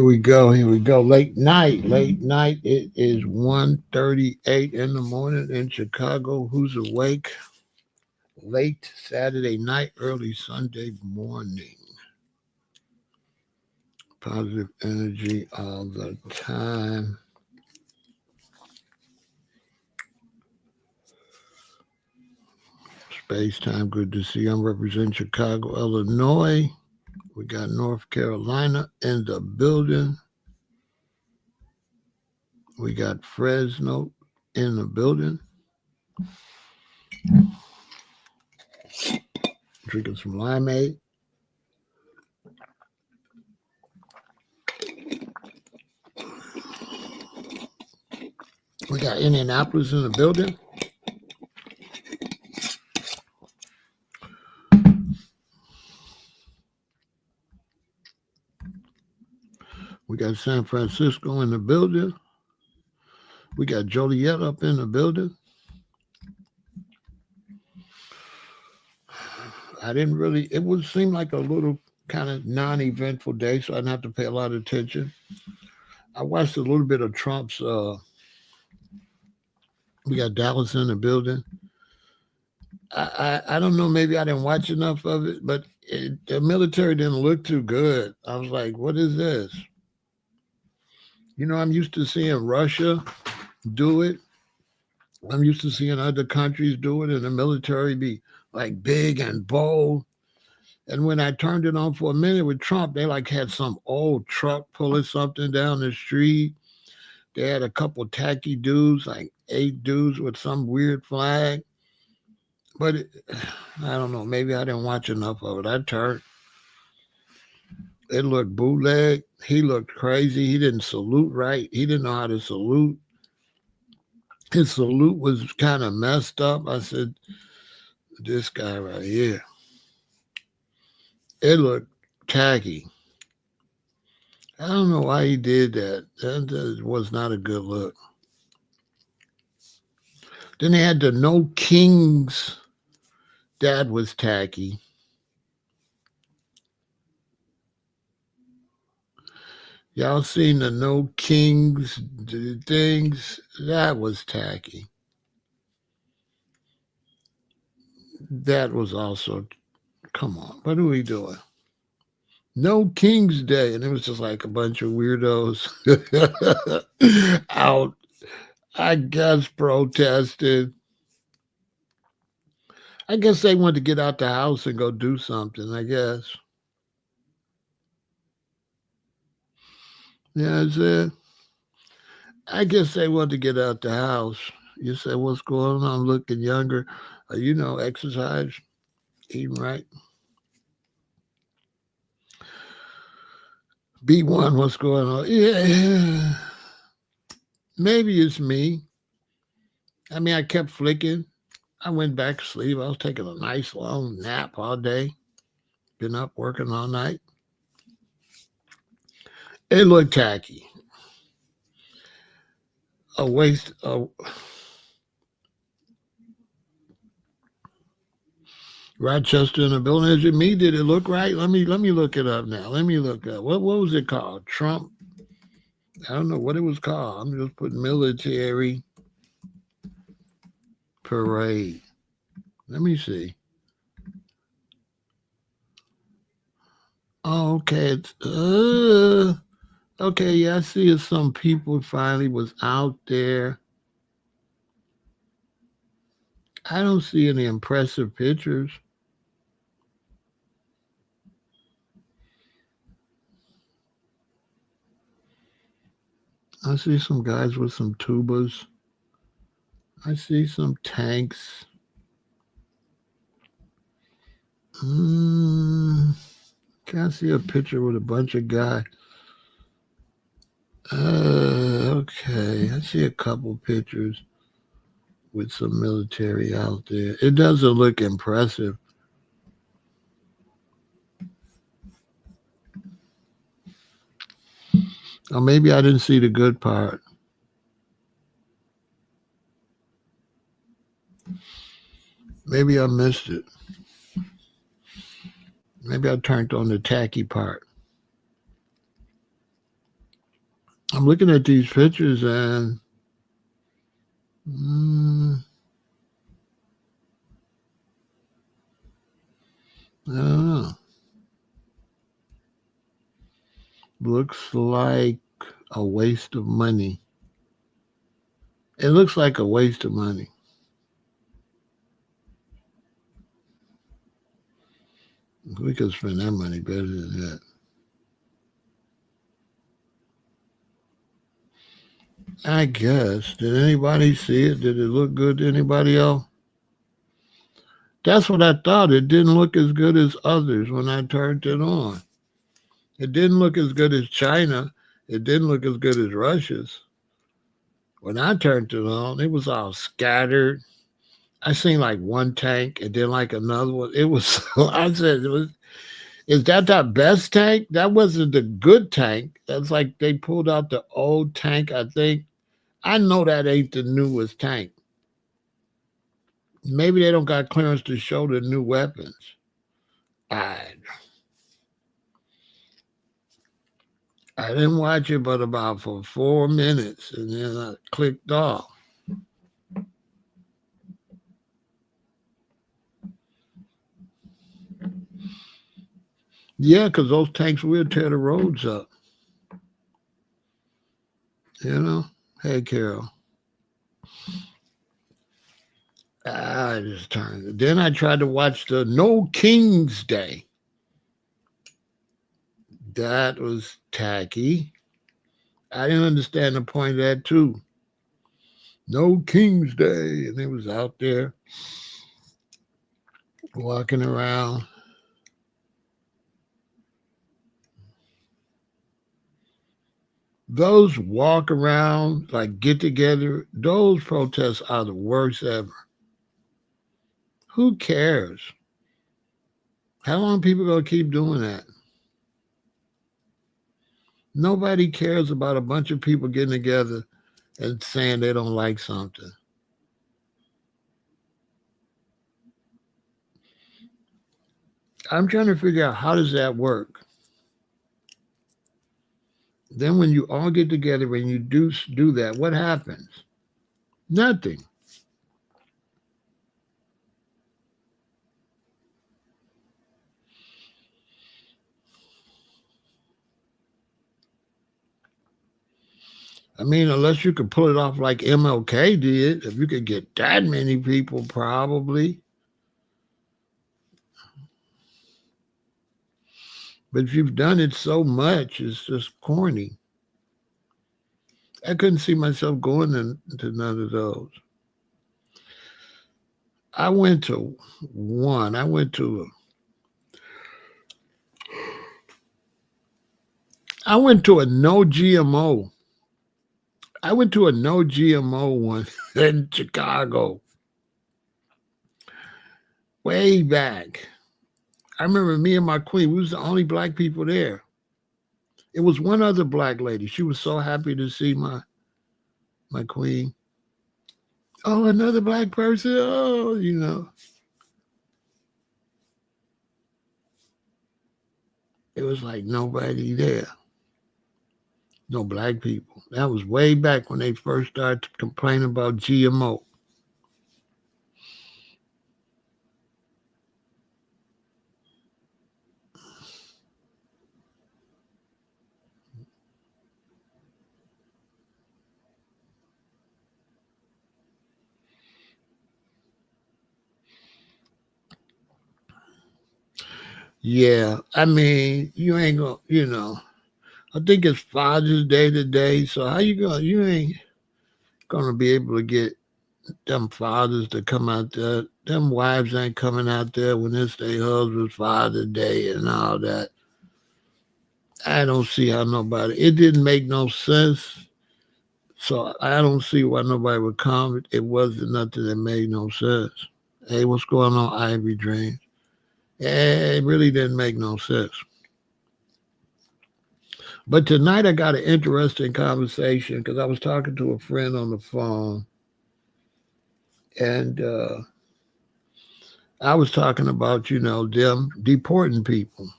we go. Here we go. Late night. Late night. It is 1:38 in the morning in Chicago. Who's awake? Late Saturday night, early Sunday morning. Positive energy all the time. Space time. Good to see you. I'm representing Chicago, Illinois. We got North Carolina in the building. We got Fresno in the building. Drinking some limeade. We got Indianapolis in the building. We got San Francisco in the building. We got Joliet up in the building. I didn't really, it would seem like a little kind of non-eventful day, so I didn't have to pay a lot of attention. I watched a little bit of Trump's, we got Dallas in the building. I don't know, maybe I didn't watch enough of it, but the military didn't look too good. I was like, what is this? You know, I'm used to seeing Russia do it. I'm used to seeing other countries do it, and the military be like big and bold. And when I turned it on for a minute with Trump, they like had some old truck pulling something down the street. They had a couple tacky dudes, like 8 dudes with some weird flag. But I don't know, maybe I didn't watch enough of it. I turned. It looked bootleg. He looked crazy. He didn't salute right. He didn't know how to salute. His salute was kind of messed up. I said, this guy right here. It looked tacky. I don't know why he did that. That was not a good look. Then they had the No Kings. That was tacky. Y'all seen the No Kings things? That was tacky. That was also, come on, what are we doing? No King's Day. And it was just like a bunch of weirdos out, I guess, protested. I guess they wanted to get out the house and go do something, I guess. Yeah, that's it. I guess they wanted to get out the house. You say, what's going on? I'm looking younger. Exercise, eating right. B1, what's going on? Yeah, maybe it's me. I mean, I kept flicking. I went back to sleep. I was taking a nice long nap all day. Been up working all night. It looked tacky. A waste of Rochester in the building. Is it me? Did it look right? Let me look it up now. Let me look up. What was it called? Trump. I don't know what it was called. I'm just putting military parade. Let me see. Oh, okay. Okay, yeah, I see if some people finally was out there. I don't see any impressive pictures. I see some guys with some tubas. I see some tanks. Can't see a picture with a bunch of guys. Okay. I see a couple pictures with some military out there. It doesn't look impressive. Or maybe I didn't see the good part. Maybe I missed it. Maybe I turned on the tacky part. I'm looking at these pictures and mm, I don't know. Looks like a waste of money. It looks like a waste of money. We could spend that money better than that. I guess. Did anybody see it? Did it look good to anybody else? That's what I thought. It didn't look as good as others when I turned it on. It didn't look as good as China. It didn't look as good as Russia's. When I turned it on, it was all scattered. I seen like one tank and then like another one. It was, I said, is that best tank? That wasn't the good tank. That's like they pulled out the old tank, I think. I know that ain't the newest tank. Maybe they don't got clearance to show the new weapons. I I didn't watch it but about for 4 minutes and then I clicked off. Yeah, because those tanks will tear the roads up, you know? Hey, Carol. I just turned it. Then I tried to watch the No King's Day. That was tacky. I didn't understand the point of that, too. No King's Day. And it was out there walking around. Those walk around, like get together, those protests are the worst ever. Who cares? How long people gonna keep doing that? Nobody cares about a bunch of people getting together and saying they don't like something. I'm trying to figure out how does that work. Then when you all get together and you do that, what happens? Nothing. I mean, unless you could pull it off like MLK did, if you could get that many people, probably. But if you've done it so much, it's just corny. I couldn't see myself going to none of those. I went to one. I went to a no GMO. I went to a no GMO one in Chicago way back. I remember me and my queen. We was the only black people there. It was one other black lady. She was so happy to see my queen. Oh, another black person. Oh, it was like nobody there. No black people. That was way back when they first started complaining about GMO. Yeah, I mean, you ain't gonna. I think it's Father's Day today, so how you gonna? You ain't gonna be able to get them fathers to come out there. Them wives ain't coming out there when it's their husband's Father's Day and all that. I don't see how nobody. It didn't make no sense, so I don't see why nobody would come. It wasn't nothing that made no sense. Hey, what's going on, Ivy Dream? It really didn't make no sense. But tonight I got an interesting conversation because I was talking to a friend on the phone, and I was talking about them deporting people,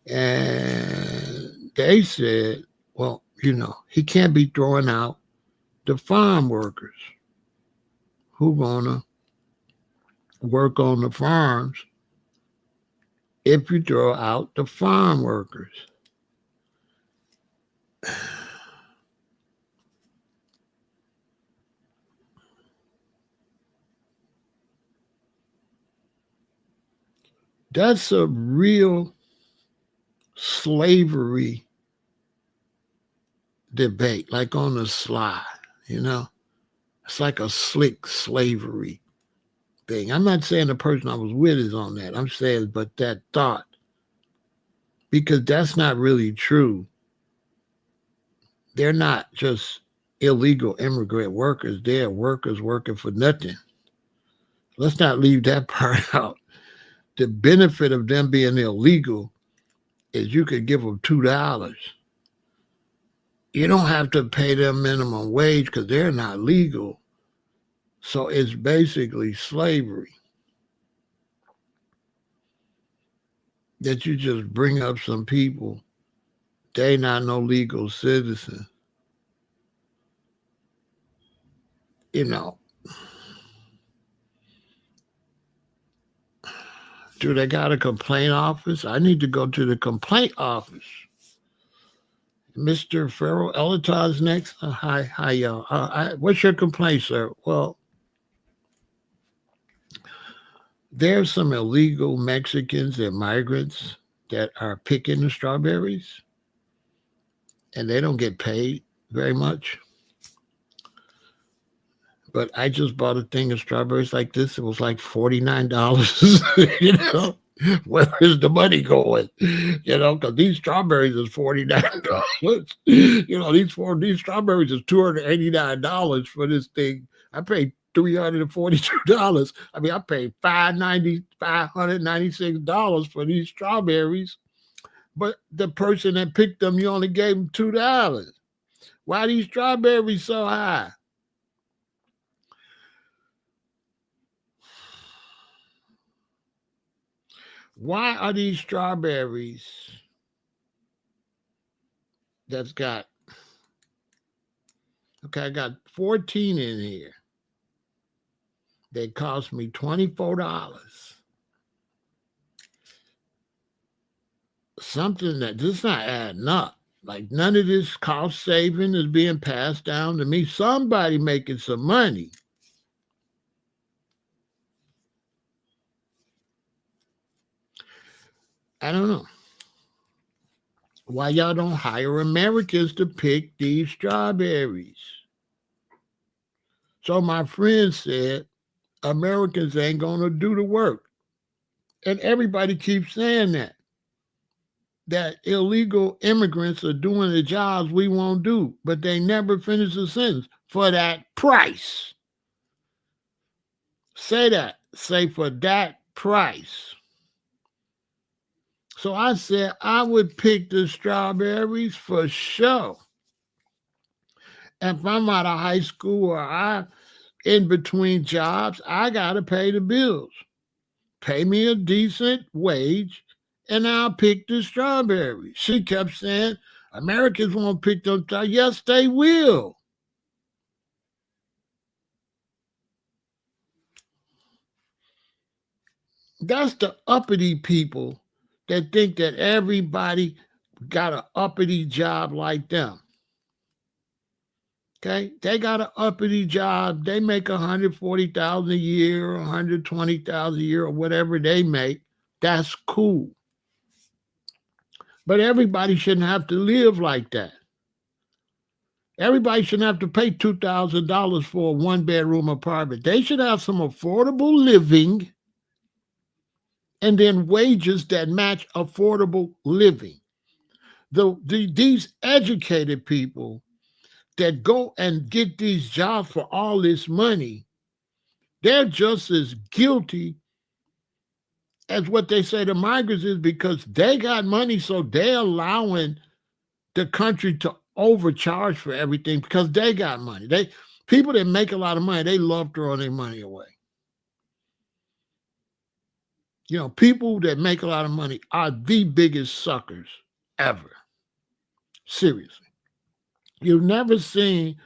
and they said Well, he can't be throwing out the farm workers who gonna work on the farms if you throw out the farm workers. That's a real slavery debate, like on the sly, you know? It's like a slick slavery thing. I'm not saying the person I was with is on that. I'm saying, but that thought, because that's not really true. They're not just illegal immigrant workers, they're workers working for nothing. Let's not leave that part out. The benefit of them being illegal is you could give them $2. You don't have to pay them minimum wage because they're not legal. So it's basically slavery that you just bring up some people. They not no legal citizen. You know, do they got a complaint office? I need to go to the complaint office. Mr. Pharaoh El-Aton's next. Hi, y'all. What's your complaint, sir? Well, there's some illegal Mexicans and migrants that are picking the strawberries, and they don't get paid very much. But I just bought a thing of strawberries like this. It was like $49. Where is the money going? Because these strawberries is $49. These strawberries is $289 for this thing. I paid $342. I mean, I paid $596 for these strawberries. But the person that picked them, you only gave them $2. Why are these strawberries so high? Why are these strawberries that's got, okay, I got 14 in here. They cost me $24. Something that this not adding up. Like none of this cost saving is being passed down to me. Somebody making some money. I don't know why y'all don't hire Americans to pick these strawberries. So my friend said Americans ain't gonna do the work. And everybody keeps saying that illegal immigrants are doing the jobs we won't do, but they never finish the sentence for that price. Say that. Say for that price. So I said I would pick the strawberries for sure. If I'm out of high school or I in between jobs, I gotta pay the bills. Pay me a decent wage and I'll pick the strawberries. She kept saying, Americans won't pick them. Yes, they will. That's the uppity people that think that everybody got an uppity job like them. Okay, they got an uppity job. They make 140,000 a year, 120,000 a year, or whatever they make. That's cool. But everybody shouldn't have to live like that. Everybody shouldn't have to pay $2,000 for a one-bedroom apartment. They should have some affordable living and then wages that match affordable living. These educated people that go and get these jobs for all this money, they're just as guilty as what they say the migrants is because they got money, so they're allowing the country to overcharge for everything because they got money. People that make a lot of money, they love throwing their money away. People that make a lot of money are the biggest suckers ever. Seriously. You've never seen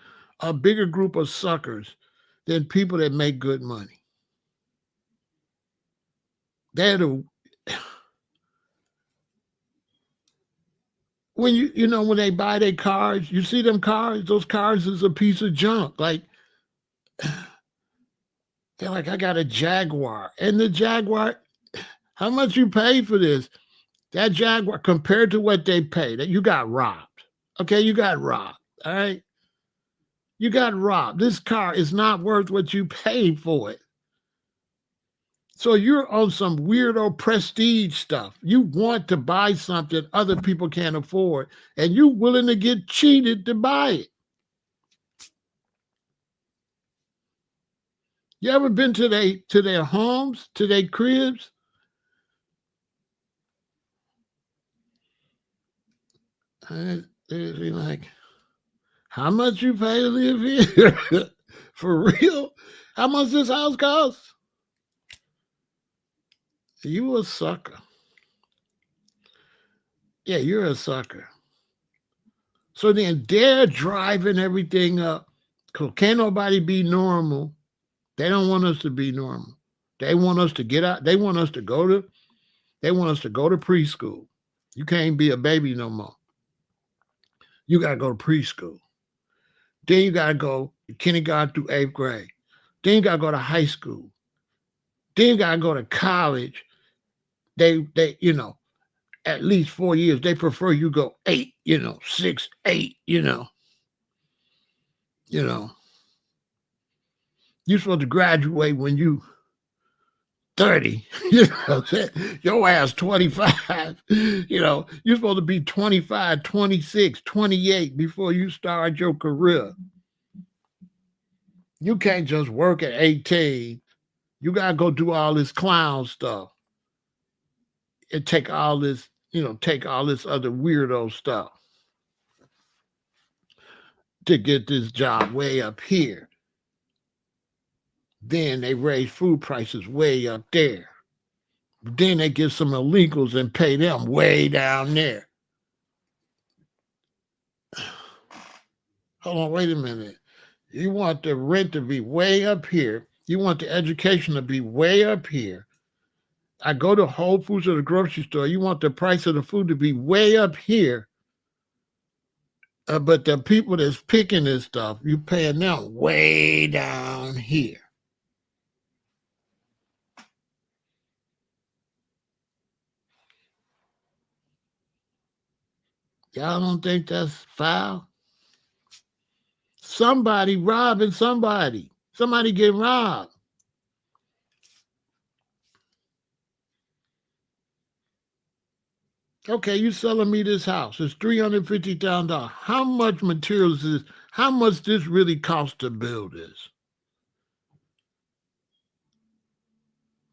a bigger group of suckers than people that make good money. They're the when when they buy their cars, you see them cars. Those cars is a piece of junk. Like they're like, I got a Jaguar, and the Jaguar. How much you paid for this? That Jaguar compared to what they paid, that you got robbed. Okay, you got robbed. All right, you got robbed. This car is not worth what you paid for it. So you're on some weirdo prestige stuff. You want to buy something other people can't afford, and you're willing to get cheated to buy it. You ever been to their homes, to their cribs? And they're like, how much you pay to live here? For real? How much this house costs? You a sucker. Yeah, you're a sucker. So then they're driving everything up. Cause can't nobody be normal. They don't want us to be normal. They want us to get out. They want us to go to preschool. You can't be a baby no more. You gotta go to preschool. Then you gotta go kindergarten through eighth grade. Then you gotta go to high school. Then you gotta go to college. They at least 4 years. They prefer you go eight, 6, 8, you know. You're supposed to graduate when you 30, your ass 25, you're supposed to be 25, 26, 28 before you start your career. You can't just work at 18. You got to go do all this clown stuff and take all this other weirdo stuff to get this job way up here. Then they raise food prices way up there. Then they get some illegals and pay them way down there. Hold on, wait a minute. You want the rent to be way up here. You want the education to be way up here. I go to Whole Foods or the grocery store. You want the price of the food to be way up here. But the people that's picking this stuff, you paying them way down here. Y'all don't think that's foul? Somebody robbing somebody. Somebody getting robbed. Okay, you selling me this house. It's $350,000. How much materials is this? How much this really cost to build this?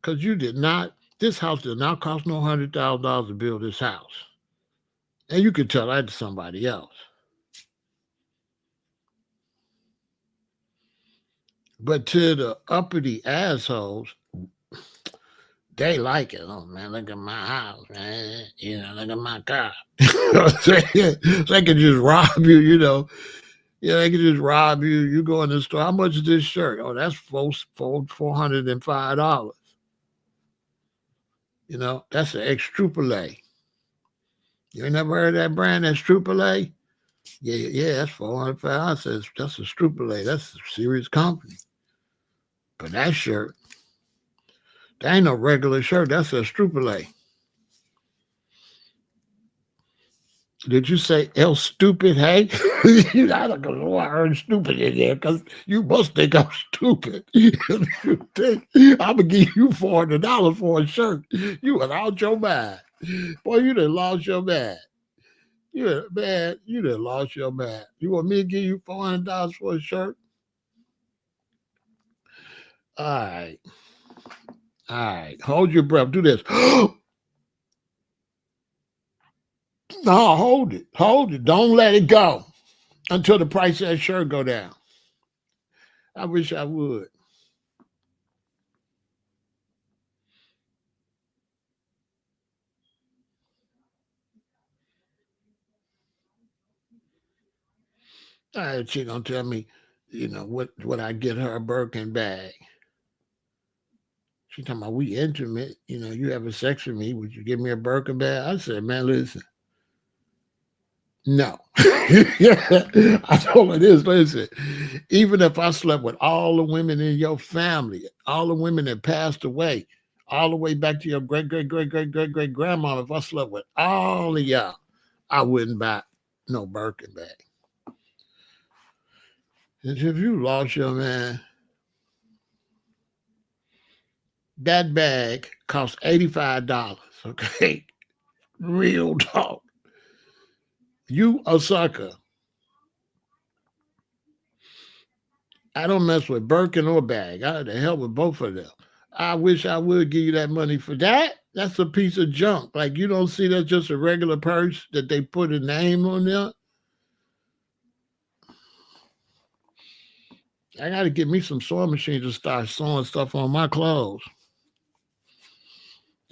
Because this house did not cost no $100,000 to build this house. And you could tell that to somebody else. But to the uppity assholes, they like it. Oh man, look at my house, man. Look at my car. So they can just rob you, Yeah, they can just rob you. You go in the store. How much is this shirt? Oh, that's $405. That's an extrupole. You ain't never heard of that brand, extrupole? Yeah, that's 405. That's a strupole. That's a serious company. But that ain't no regular shirt. That's a strupole. Did you say El Stupid? Hey, I don't know why I heard stupid in there because you must think I'm stupid. If you think I'm gonna give you $400 for a shirt, you went out your mind. Boy, you done lost your mind. You done lost your mind. You want me to give you $400 for a shirt? All right. All right. Hold your breath. Do this. No, hold it. Hold it. Don't let it go until the price of that shirt go down. I wish I would. She gonna tell me, what I get her a Birkin bag. She talking about we intimate, you having sex with me, would you give me a Birkin bag? I said, man, listen, no. I told her this, listen, even if I slept with all the women in your family, all the women that passed away, all the way back to your great, great, great, great, great, great grandma, if I slept with all of y'all, I wouldn't buy no Birkin bag. And if you lost your man, that bag cost $85. Okay. Real talk. You a sucker. I don't mess with Birkin or bag. I the hell with both of them. I wish I would give you that money for that. That's a piece of junk. Like you don't see that's just a regular purse that they put a name on there. I got to get me some sewing machines to start sewing stuff on my clothes.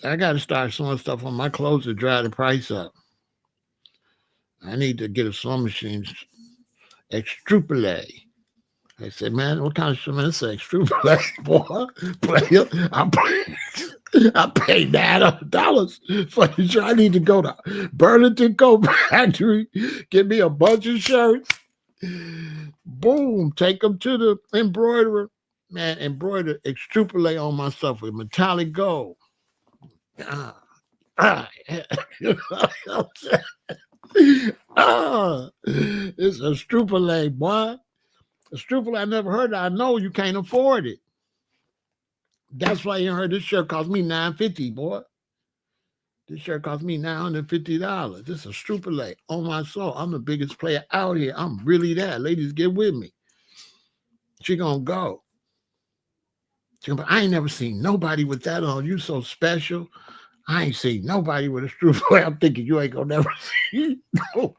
I got to start sewing stuff on my clothes to drive the price up. I need to get a sewing machine extrapolate. I said, man, what kind of shit, man? It's an extrapolate, boy. Player, I paid $900 for the shirt. I need to go to Burlington Coat Factory, get me a bunch of shirts. Boom, take them to the embroiderer. Man, embroider extrapolate on my stuff with metallic gold. It's a strupolate, boy. A strupolate I never heard of. I know you can't afford it. That's why you heard this shirt cost me $950, boy. This shirt cost me $950. This is a strupolate on my soul. I'm the biggest player out here. I'm really that. Ladies, get with me. She gonna go. I ain't never seen nobody with that on. You so special. I ain't seen nobody with a strupolate. I'm thinking you ain't gonna never see nobody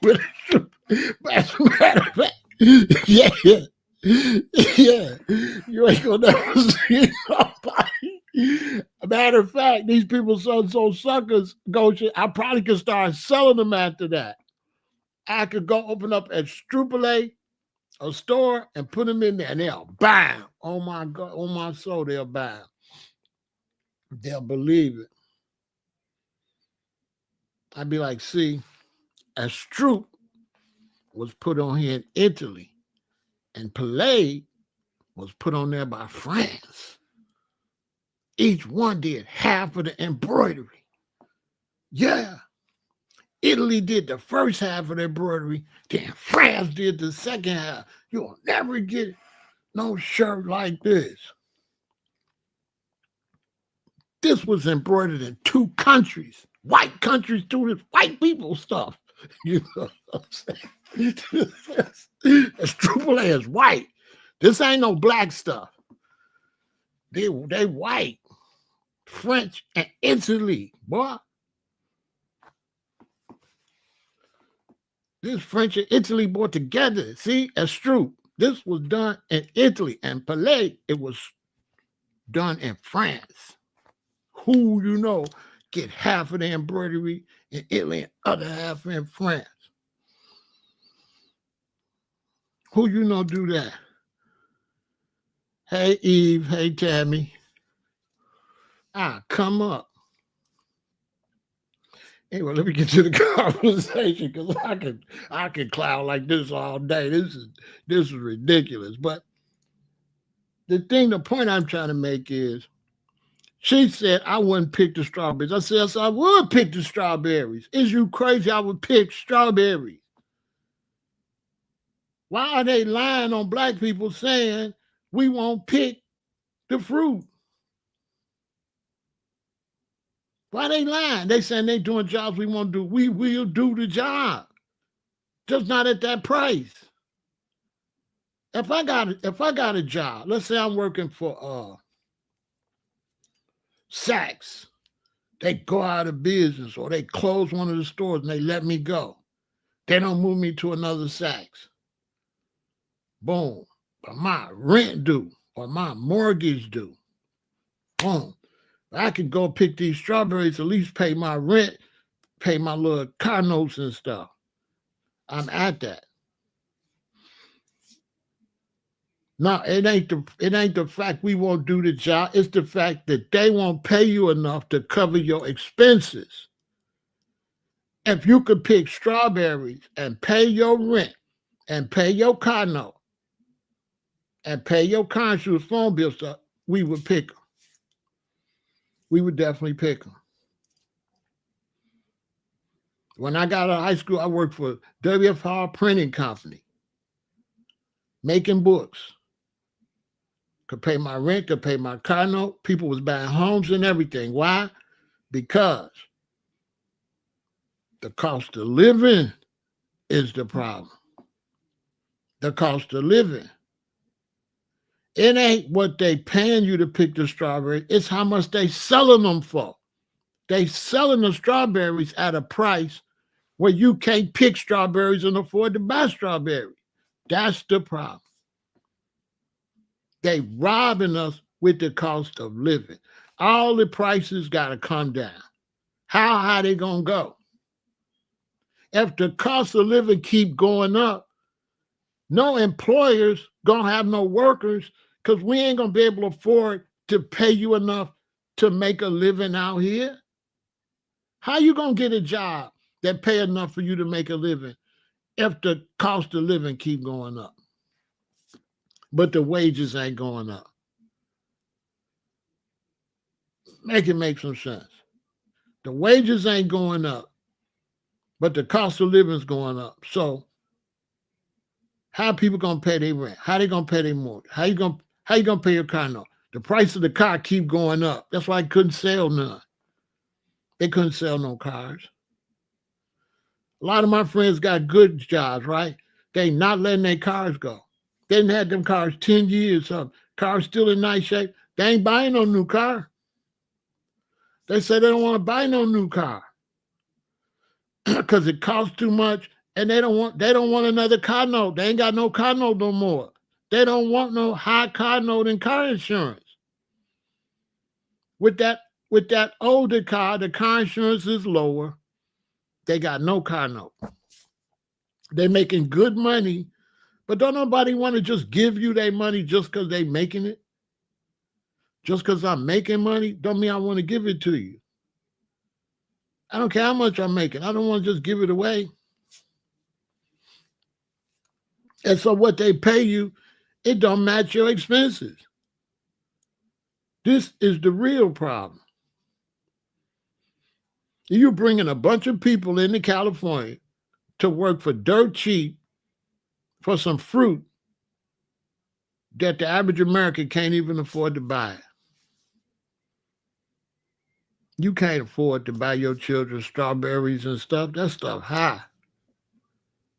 with a strupolate. As a matter of fact, yeah. Yeah, you ain't gonna never see nobody. Matter of fact, these people so suckers go. I probably could start selling them after that. I could go open up at Strupolate, a store, and put them in there, and they'll buy 'em. Oh my God, on my soul, they'll buy 'em. They'll believe it. I'd be like, see, a Stroop was put on here in Italy, and Palais was put on there by France. Each one did half of the embroidery. Yeah. Italy did the first half of the embroidery, then France did the second half. You'll never get no shirt like this. This was embroidered in two countries, white countries too. This white people stuff. You know what I'm saying? Strupolate is white. This ain't no black stuff. They white. French and Italy, boy. This French and Italy boy together. See, a Stroop. This was done in Italy, and Palais, it was done in France. Who you know get half of the embroidery in Italy and other half in France? Who you know do that? Hey Eve, hey Tammy. Come up. Anyway, let me get to the conversation because I can clown like this all day. This is ridiculous. But the point I'm trying to make is she said I wouldn't pick the strawberries. I said, yes, I would pick the strawberries. Is you crazy? I would pick strawberries. Why are they lying on black people saying we won't pick the fruit? Why they lying? They saying they doing jobs we won't do. We will do the job, just not at that price. If I got a job, let's say I'm working for Saks, they go out of business or they close one of the stores and they let me go. They don't move me to another Saks. Boom. But my rent due or my mortgage due. Boom. I could go pick these strawberries, at least pay my rent, pay my little car notes and stuff. I'm at that. No, it ain't the fact we won't do the job. It's the fact that they won't pay you enough to cover your expenses. If you could pick strawberries and pay your rent and pay your car note and pay your car insurance phone bill stuff, we would pick them. We would definitely pick them. When I got out of high school, I worked for WFR Printing Company, making books. Could pay my rent, could pay my car note. People was buying homes and everything. Why? Because the cost of living is the problem. The cost of living. It ain't what they paying you to pick the strawberries. It's how much they selling them for. They selling the strawberries at a price where you can't pick strawberries and afford to buy strawberries. That's the problem. They robbing us with the cost of living. All the prices got to come down. How high they gonna go? If the cost of living keep going up, no employers gonna have no workers because we ain't gonna be able to afford to pay you enough to make a living out here. How you gonna get a job that pay enough for you to make a living if the cost of living keep going up, but the wages ain't going up? Make it make some sense. The wages ain't going up, but the cost of living is going up. So how people gonna pay their rent? How they gonna pay their mortgage? How you gonna pay your car note? The price of the car keep going up. That's why I couldn't sell none. They couldn't sell no cars. A lot of my friends got good jobs, right? They not letting their cars go. They didn't have them cars 10 years up. Cars still in nice shape. They ain't buying no new car. They say they don't want to buy no new car because it costs too much, and they don't want another car note. They ain't got no car note no more. They don't want no high car note and car insurance. With that older car, the car insurance is lower. They got no car note. They're making good money, but don't nobody want to just give you their money just because they making it. Just because I'm making money don't mean I want to give it to you. I don't care how much I'm making. I don't want to just give it away. And so what they pay you, it don't match your expenses. This is the real problem. You're bringing a bunch of people into California to work for dirt cheap for some fruit that the average American can't even afford to buy. You can't afford to buy your children strawberries and stuff. That stuff high.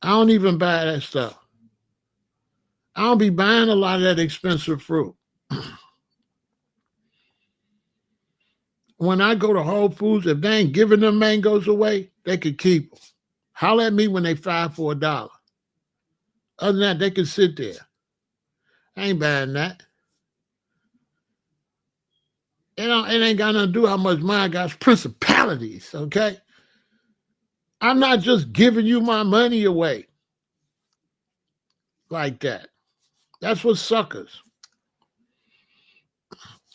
I don't even buy that stuff. I don't be buying a lot of that expensive fruit. When I go to Whole Foods, if they ain't giving them mangoes away, they could keep them. Holler at me when they 5 for $1. Other than that, they can sit there. I ain't buying that. It ain't got nothing to do how much money I got. It's principalities, okay? I'm not just giving you my money away like that. That's what suckers.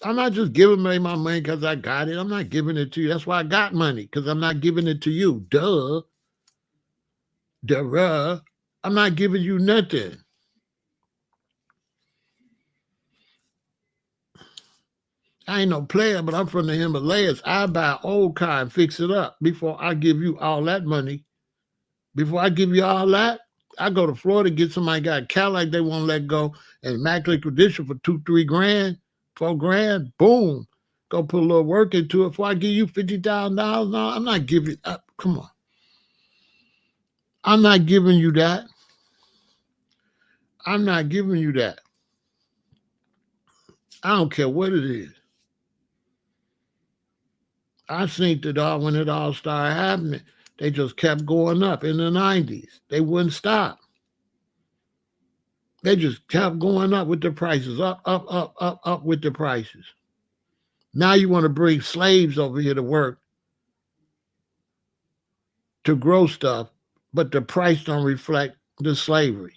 I'm not just giving away my money because I got it. I'm not giving it to you. That's why I got money, because I'm not giving it to you. Duh. Duh. I'm not giving you nothing. I ain't no player, but I'm from the Himalayas. I buy an old car and fix it up before I give you all that money. Before I give you all that, I go to Florida, get somebody got a Cadillac they won't let go, and immaculate condition for 2-3 grand, 4 grand, boom. Go put a little work into it. Before I give you $50,000, no, I'm not giving up. Come on. I'm not giving you that. I'm not giving you that. I don't care what it is. I think that when it all started happening, they just kept going up in the 90s. They wouldn't stop. They just kept going up with the prices, up with the prices. Now you want to bring slaves over here to work to grow stuff but the price don't reflect the slavery.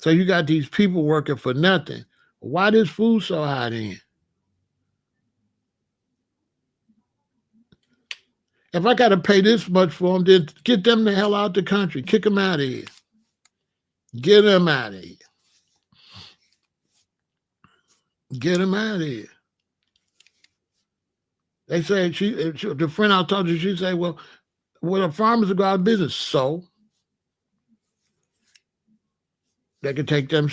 So you got these people working for nothing. Why this food so high then? If I got to pay this much for them, then get them the hell out the country. Kick them out of here. Get them out of here. Get them out of here. They say, the friend I talked to, she said, well, the farmers will go out of business. So they can take them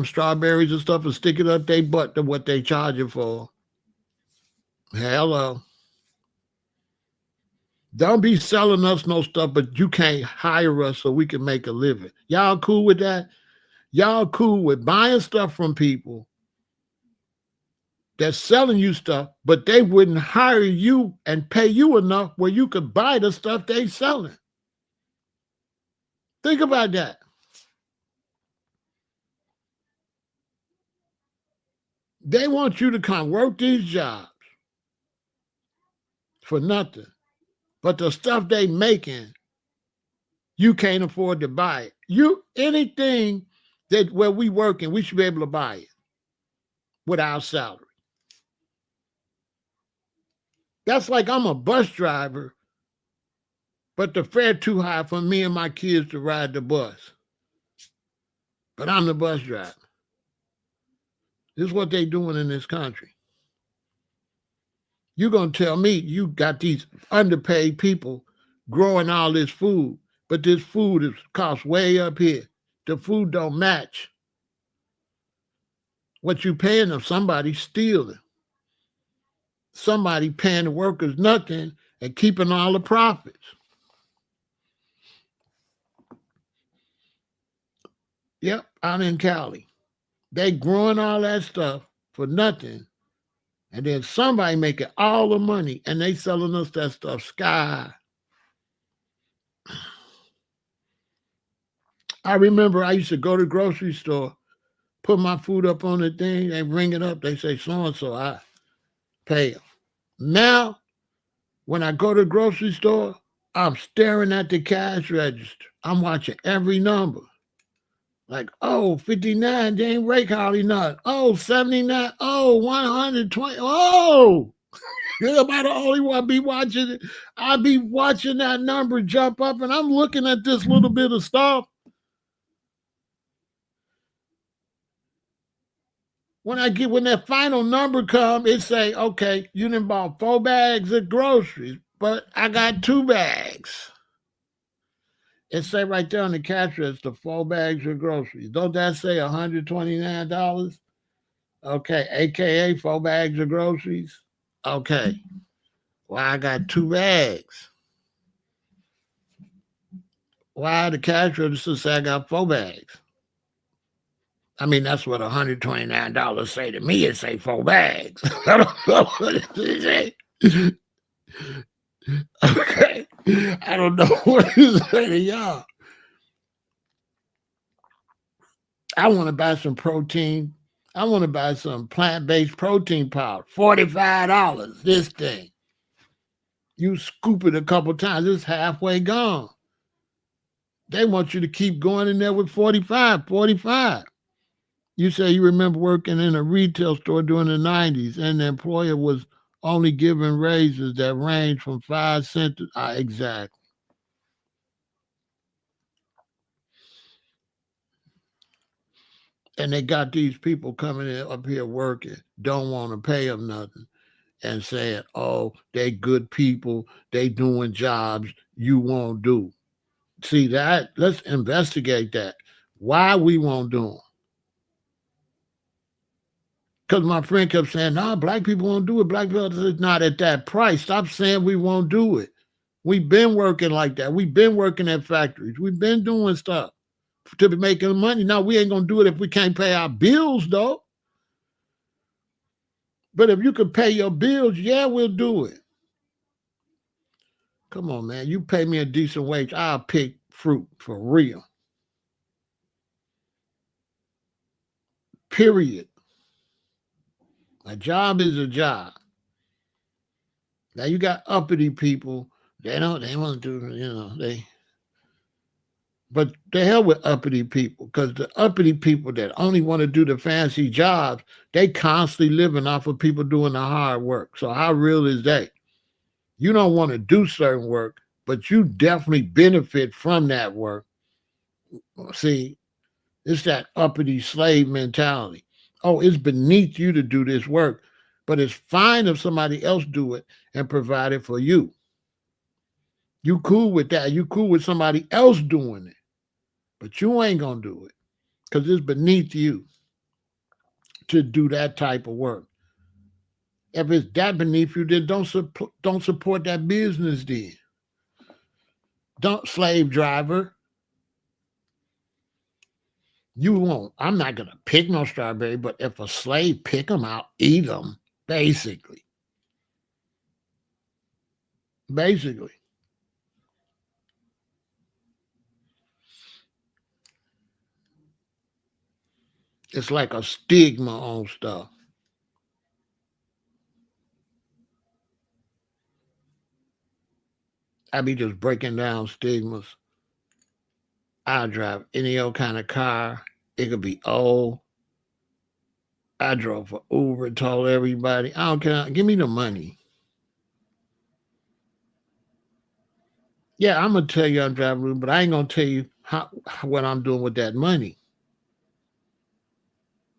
strawberries and stuff and stick it up their butt to what they charge it for. Hello. Don't be selling us no stuff, but you can't hire us so we can make a living. Y'all cool with that? Y'all cool with buying stuff from people that's selling you stuff, but they wouldn't hire you and pay you enough where you could buy the stuff they selling. Think about that. They want you to come work these jobs for nothing. But the stuff they making, you can't afford to buy it. Anything that where we working, we should be able to buy it with our salary. That's like I'm a bus driver, but the fare too high for me and my kids to ride the bus. But I'm the bus driver. This is what they doing in this country. You're going to tell me you got these underpaid people growing all this food, but this food is cost way up here. The food don't match what you paying them. Somebody stealing. Somebody paying the workers nothing and keeping all the profits. Yep, I'm in Cali. They growing all that stuff for nothing. And then somebody making all the money and they selling us that stuff sky. I remember I used to go to the grocery store, put my food up on the thing, they ring it up, they say so-and-so, I pay them. Now, when I go to the grocery store, I'm staring at the cash register. I'm watching every number. Like, oh, 59, they ain't rake hardly not. Oh, 79, oh, 120, oh. Am I the only one be watching it? I be watching that number jump up and I'm looking at this little bit of stuff. When that final number come, it say, okay, you done bought 4 bags of groceries, but I got 2 bags. It say right there on the cash register, 4 bags of groceries. Don't that say $129? Okay, AKA 4 bags of groceries. Okay. Well, I got 2 bags. Why the cash register say I got 4 bags? I mean, that's what $129 say to me. It say 4 bags. I don't know what it say. Okay. I don't know what it say to y'all. I want to buy some protein. I want to buy some plant-based protein powder. $45, this thing. You scoop it a couple times, it's halfway gone. They want you to keep going in there with 45. You say you remember working in a retail store during the 90s and the employer was only giving raises that range from 5 cents to exactly. And they got these people coming in up here working, don't want to pay them nothing, and saying, oh, they good people, they doing jobs you won't do. See that? Let's investigate that. Why we won't do them? Because my friend kept saying, no, black people won't do it. Black people is not at that price. Stop saying we won't do it. We've been working like that. We've been working at factories. We've been doing stuff to be making money. Now, we ain't going to do it if we can't pay our bills, though. But if you can pay your bills, yeah, we'll do it. Come on, man. You pay me a decent wage, I'll pick fruit for real. Period. A job is a job. Now you got uppity people. They want to do, But the hell with uppity people, because the uppity people that only want to do the fancy jobs, they constantly living off of people doing the hard work. So how real is that? You don't want to do certain work, but you definitely benefit from that work. See, it's that uppity slave mentality. Oh, it's beneath you to do this work, but it's fine if somebody else do it and provide it for you. You cool with that. You cool with somebody else doing it, but you ain't gonna do it because it's beneath you to do that type of work. If it's that beneath you, then don't support that business. Then don't slave driver. You won't. I'm not gonna pick no strawberry, but if a slave pick them, I'll eat them. Basically, basically, it's like a stigma on stuff. I be just breaking down stigmas. I drive any old kind of car. It could be old. I drove for Uber, told everybody, I don't care. Give me the money. Yeah, I'm gonna tell you I'm driving Uber, but I ain't gonna tell you what I'm doing with that money.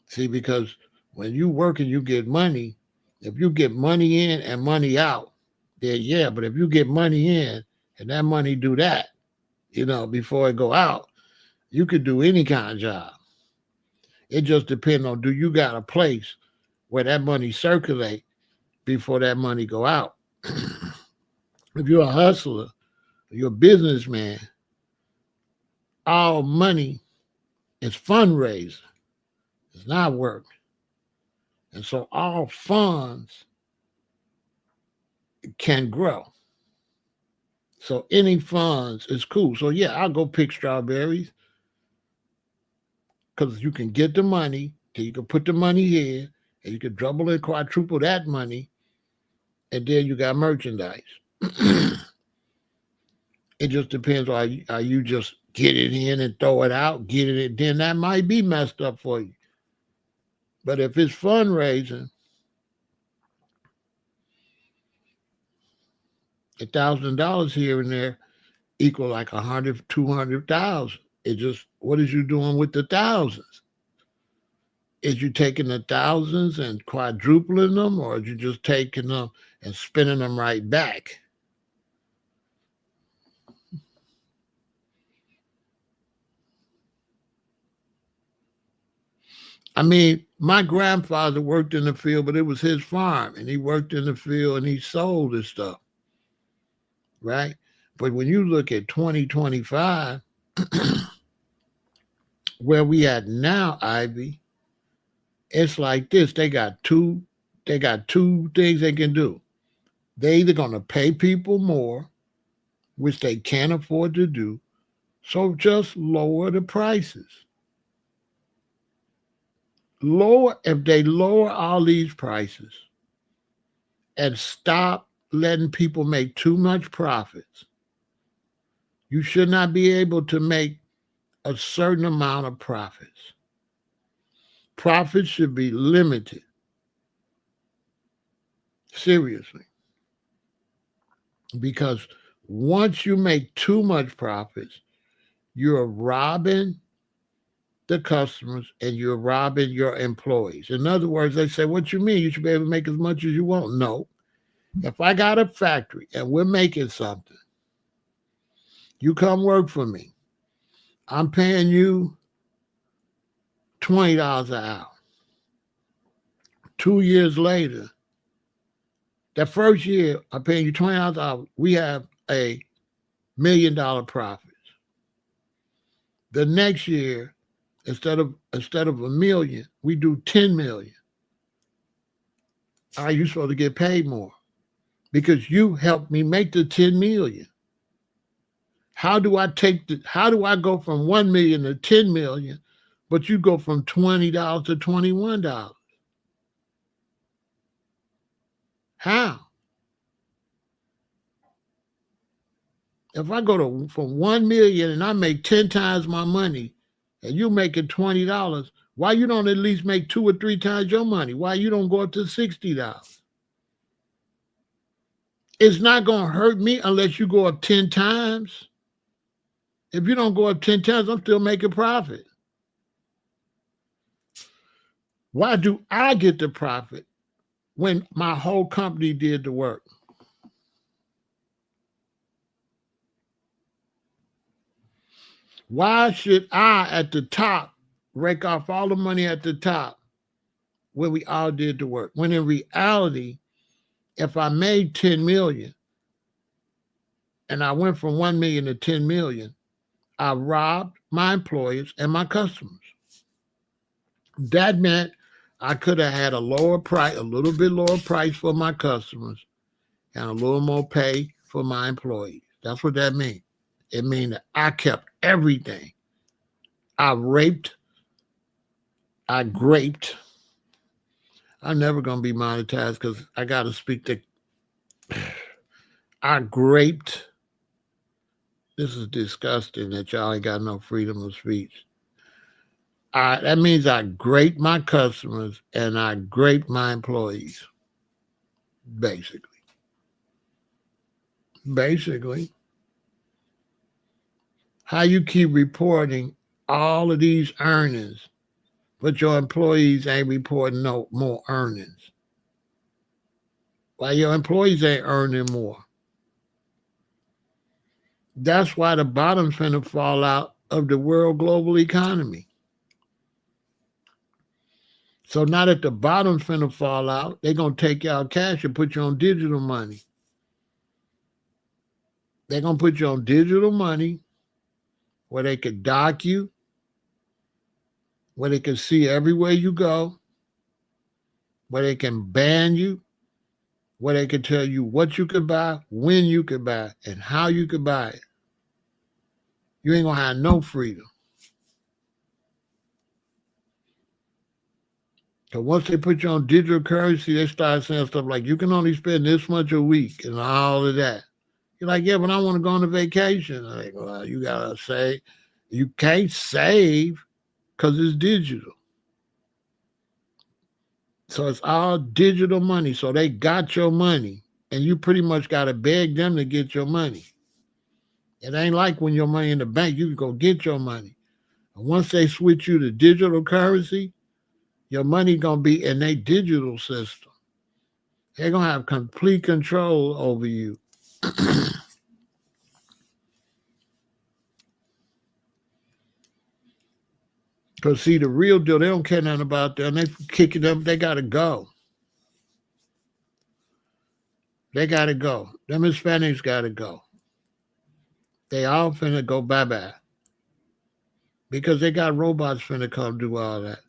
See, because when you work and you get money, if you get money in and money out, then yeah. But if you get money in and that money do that, before it go out, you could do any kind of job. It just depends on do you got a place where that money circulate before that money go out. If you're a hustler, you're a businessman, all money is fundraising. It's not work. And so all funds can grow. So any funds is cool. So yeah, I'll go pick strawberries because you can get the money, then you can put the money here, and you can double and quadruple that money, and then you got merchandise. It just depends on how you just get it in and throw it out, get it, then that might be messed up for you. But if it's fundraising, $1,000 here and there equal like 100, 200,000. It just what is you doing with the thousands? Is you taking the thousands and quadrupling them, or are you just taking them and spending them right back? I mean, my grandfather worked in the field, but it was his farm, and he worked in the field and he sold his stuff, right? But when you look at 2025, where we at now, Ivy, it's like this. They got two things they can do. They either gonna pay people more, which they can't afford to do, so just lower the prices. Lower if they lower all these prices and stop letting people make too much profits. You should not be able to make a certain amount of profits. Profits should be limited. Seriously. Because once you make too much profits, you're robbing the customers and you're robbing your employees. In other words, they say, what you mean? You should be able to make as much as you want. No. If I got a factory and we're making something, you come work for me. I'm paying you $20 an hour. 2 years later, that first year, I'm paying you $20 an hour. We have $1 million profits. The next year, instead of a million, we do 10 million. Are you supposed to get paid more? Because you helped me make the 10 million. How do I go from 1 million to 10 million, but you go from $20 to $21? How? If I go to from 1 million and I make 10 times my money, and you making $20, why you don't at least make 2 or 3 times your money? Why you don't go up to $60? It's not gonna hurt me unless you go up 10 times. If you don't go up 10 times, I'm still making profit. Why do I get the profit when my whole company did the work? Why should I at the top rake off all the money at the top when we all did the work? When in reality, if I made 10 million and I went from 1 million to 10 million, I robbed my employers and my customers. That meant I could have had a lower price, a little bit lower price for my customers and a little more pay for my employees. That's what that means. It means that I kept everything. I raped, I graped. I'm never going to be monetized because I got to speak the. I graped. This is disgusting that y'all ain't got no freedom of speech. That means I grape my customers and I grape my employees, basically. Basically. How you keep reporting all of these earnings, but your employees ain't reporting no more earnings. Why your employees ain't earning more? That's why the bottom's finna fall out of the world global economy. So now that the bottom's finna fall out, they're gonna take y'all cash and put you on digital money. They're gonna put you on digital money where they can dock you, where they can see everywhere you go, where they can ban you, where they can tell you what you can buy, when you can buy, and how you can buy it. You ain't gonna have no freedom. So once they put you on digital currency, they start saying stuff like you can only spend this much a week and all of that. You're like, yeah, but I want to go on a vacation. I'm like, well, you gotta say you can't save because it's digital. So it's all digital money. So they got your money, and you pretty much gotta beg them to get your money. It ain't like when your money in the bank, you can go get your money. And once they switch you to digital currency, your money gonna be in a digital system. They're gonna have complete control over you. Cause see, the real deal, they don't care nothing about that. And they kicking them, they gotta go. They gotta go. Them Hispanics gotta go. They all finna go bye-bye. Because they got robots finna come do all that.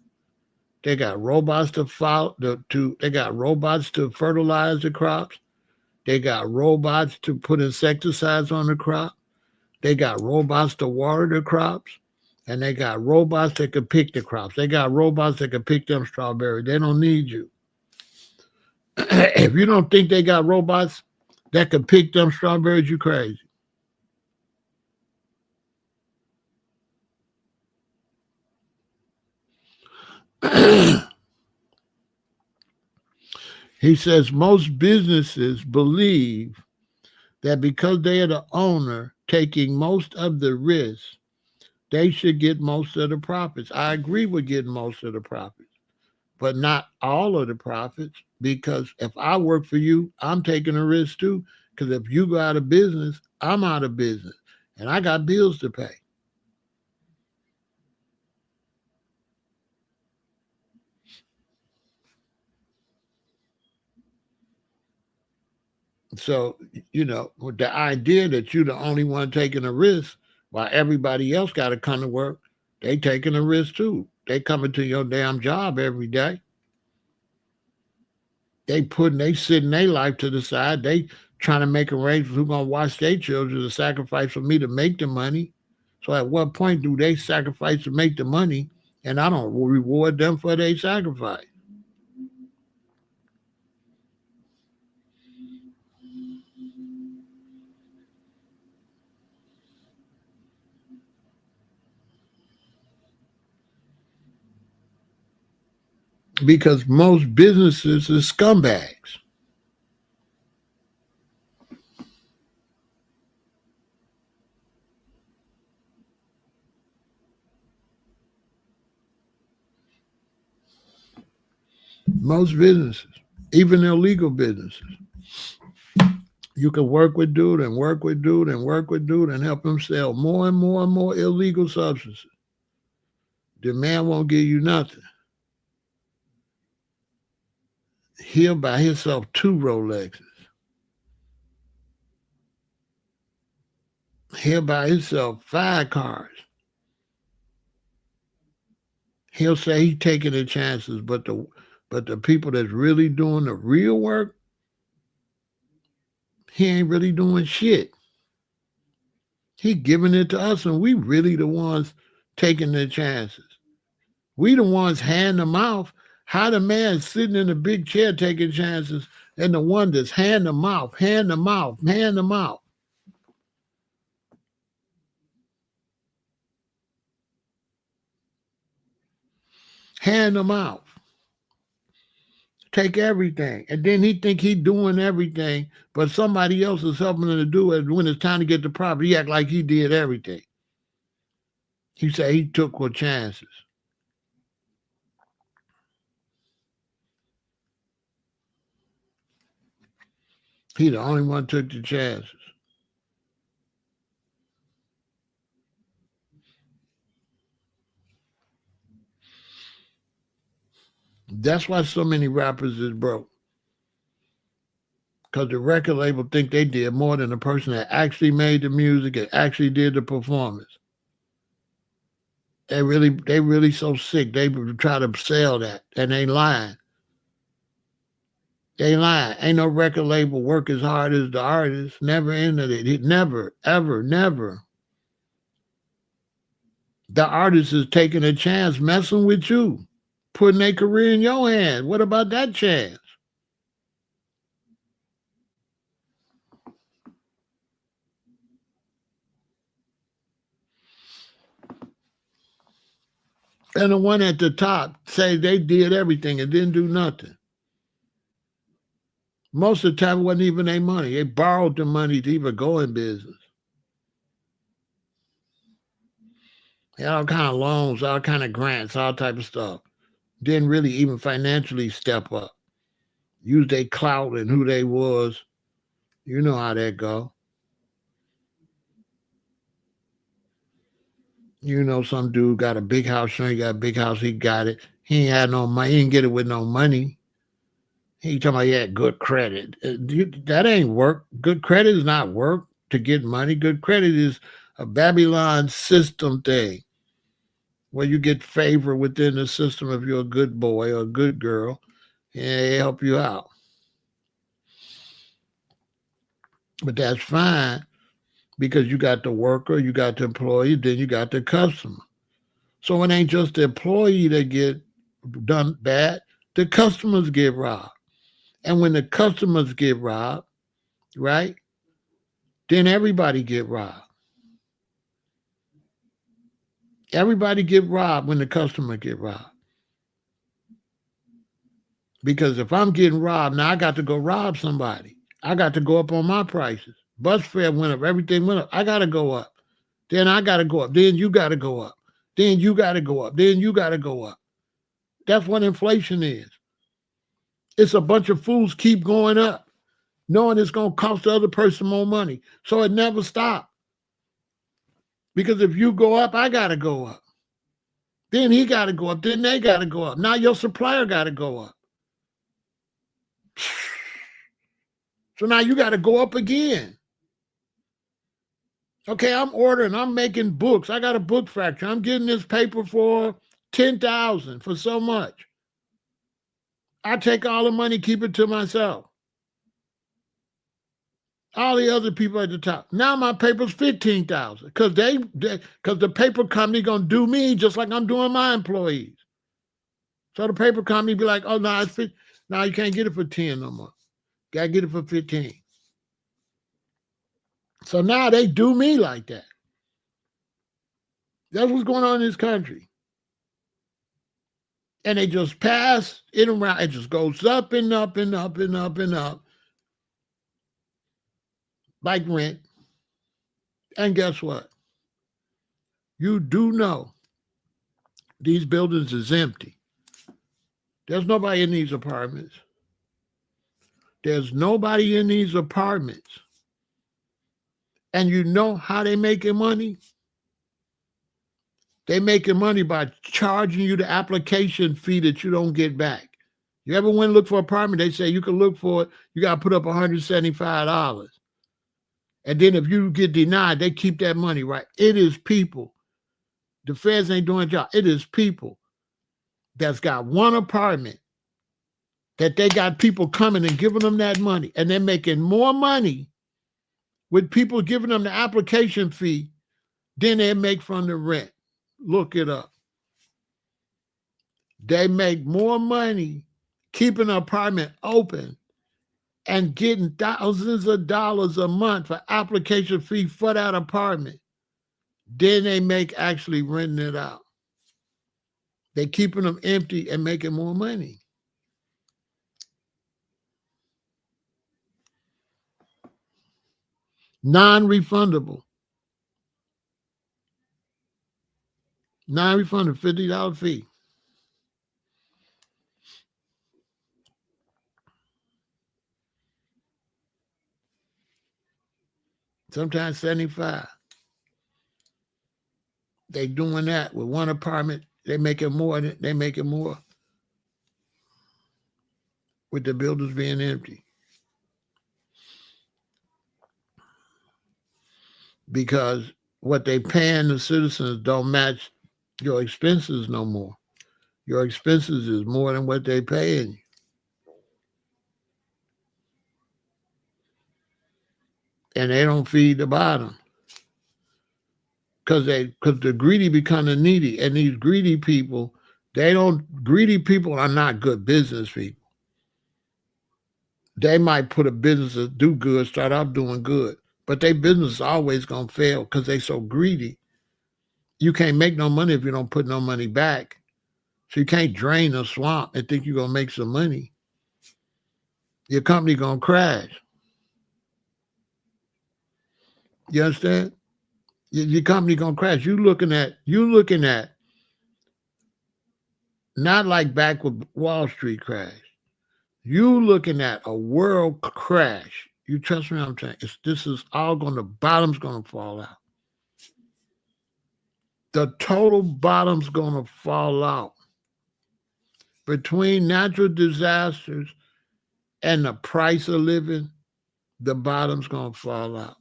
They got robots they got robots to fertilize the crops. They got robots to put insecticides on the crop. They got robots to water the crops. And they got robots that can pick the crops. They got robots that can pick them strawberries. They don't need you. If you don't think they got robots that can pick them strawberries, you crazy. He says most businesses believe that because they are the owner taking most of the risk, they should get most of the profits. I agree with getting most of the profits, but not all of the profits. Because if I work for you, I'm taking a risk too. Because if you go out of business, I'm out of business and I got bills to pay. So, with the idea that you're the only one taking a risk while everybody else got to come to work, they taking a risk too. They coming to your damn job every day. They sitting their life to the side. They trying to make arrangements who gonna watch their children to sacrifice for me to make the money. So at what point do they sacrifice to make the money and I don't reward them for their sacrifice? because most businesses are scumbags. Most businesses, even illegal businesses. You can work with dude and work with dude and work with dude and help him sell more and more and more illegal substances. The man won't give you nothing. He'll buy himself 2 Rolexes. He'll buy himself 5 cars. He'll say he's taking the chances, but the people that's really doing the real work, he ain't really doing shit. He giving it to us, and we really the ones taking the chances. We the ones hand them off. How the man sitting in a big chair taking chances, and the one that's hand them off, hand them off, hand them off. Hand them out. Take everything. And then he think he doing everything, but somebody else is helping him to do it. When it's time to get the property, he act like he did everything. He said he took with chances. He the only one took the chances. That's why so many rappers is broke. Because the record label think they did more than the person that actually made the music and actually did the performance. They really so sick. They try to sell that, and they lying. They lying. Ain't no record label work as hard as the artist. Never ended it. Never, ever, never. The artist is taking a chance messing with you, putting their career in your hand. What about that chance? And the one at the top say they did everything and didn't do nothing. Most of the time, it wasn't even their money. They borrowed the money to even go in business. They had all kind of loans, all kind of grants, all type of stuff. Didn't really even financially step up. Use their clout and who they was. You know how that go. You know, some dude got a big house, sure he got a big house, he got it. He ain't had no money. He didn't get it with no money. He talking about he had good credit. That ain't work. Good credit is not work to get money. Good credit is a Babylon system thing where you get favor within the system if you're a good boy or a good girl, and they help you out. But that's fine because you got the worker, you got the employee, then you got the customer. So it ain't just the employee that get done bad, the customers get robbed. And when the customers get robbed, right, then everybody get robbed. Everybody get robbed when the customer get robbed. Because if I'm getting robbed, now I got to go rob somebody. I got to go up on my prices. Bus fare went up, everything went up. I got to go up. Then I got to go up. Then you got to go up. Then you got to go up. Then you got to go up. That's what inflation is. It's a bunch of fools keep going up, knowing it's going to cost the other person more money. So it never stops. Because if you go up, I got to go up. Then he got to go up. Then they got to go up. Now your supplier got to go up. So now you got to go up again. Okay, I'm ordering. I'm making books. I got a book factory. I'm getting this paper for 10,000 for so much. I take all the money, keep it to myself. All the other people at the top. Now my paper's 15,000 because because the paper company gonna do me just like I'm doing my employees. So the paper company be like, oh no, it's now you can't get it for 10 no more. Gotta get it for 15. So now they do me like that. That's what's going on in this country. And they just pass it around. It just goes up and up and up and up and up like rent. And guess what? You do know these buildings is empty. There's nobody in these apartments. There's nobody in these apartments. And you know how they making money? They making money by charging you the application fee that you don't get back. You ever went and look for an apartment? They say you can look for it. You got to put up $175. And then if you get denied, they keep that money, right? It is people. The feds ain't doing a job. It is people that's got one apartment that they got people coming and giving them that money. And they're making more money with people giving them the application fee than they make from the rent. Look it up. They make more money keeping an apartment open and getting thousands of dollars a month for application fee for that apartment than they make actually renting it out. They keeping them empty and making more money. Non-refundable. Non-refundable, $50 fee. Sometimes 75. They doing that with one apartment. They making more with the buildings being empty. Because what they paying the citizens don't match your expenses no more. Your expenses is more than what they paying you. And they don't feed the bottom. Because the greedy become the needy. And these greedy people, greedy people are not good business people. They might put a business to do good, start off doing good, but their business is always going to fail because they so greedy. You can't make no money if you don't put no money back. So you can't drain the swamp and think you're going to make some money. Your company going to crash. You understand? Your company going to crash. You looking at not like back with Wall Street crash. You looking at a world crash. You trust me? I'm saying this is all going. The bottom's going to fall out. The total bottom's going to fall out. Between natural disasters and the price of living, the bottom's going to fall out.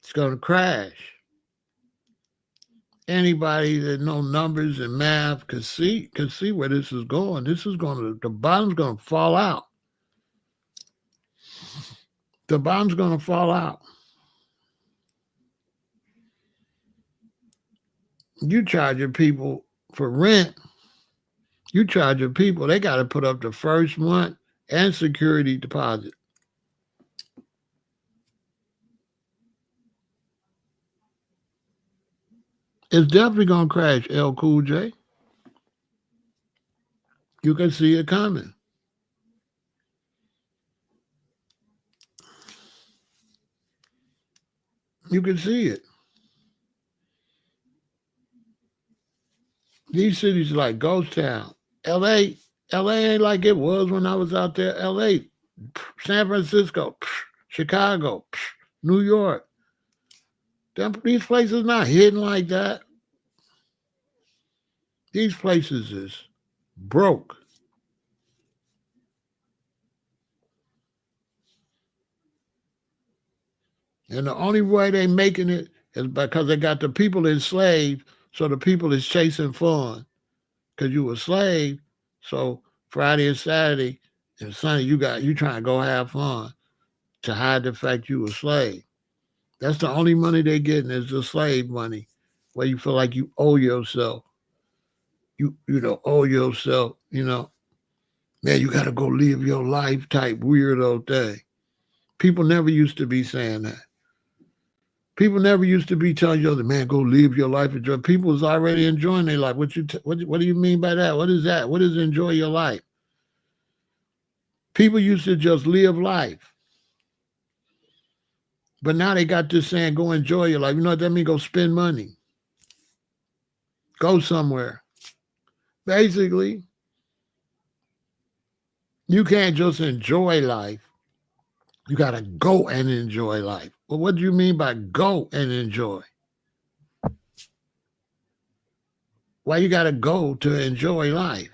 It's going to crash. Anybody that know numbers and math can see where this is going. The bottom's going to fall out. The bottom's going to fall out. You charging people for rent. You charging people, they got to put up the first month and security deposit. It's definitely going to crash, L Cool J. You can see it coming. You can see it. These cities are like ghost town. LA ain't like it was when I was out there. LA, San Francisco, Chicago, New York. These places not hidden like that. These places is broke. And the only way they making it is because they got the people enslaved, so the people is chasing fun. Because you were slave, so Friday and Saturday and Sunday you trying to go have fun to hide the fact you were slave. That's the only money they getting is the slave money, where you feel like you owe yourself. You owe yourself, man, you gotta go live your life type weirdo thing. People never used to be saying that. People never used to be telling you, man, go live your life. Enjoy. People was already enjoying their life. What do you mean by that? What is that? What is enjoy your life? People used to just live life. But now they got this saying, go enjoy your life. You know what that means? Go spend money. Go somewhere. Basically, you can't just enjoy life. You got to go and enjoy life. Well, what do you mean by go and enjoy? Why you got to go to enjoy life?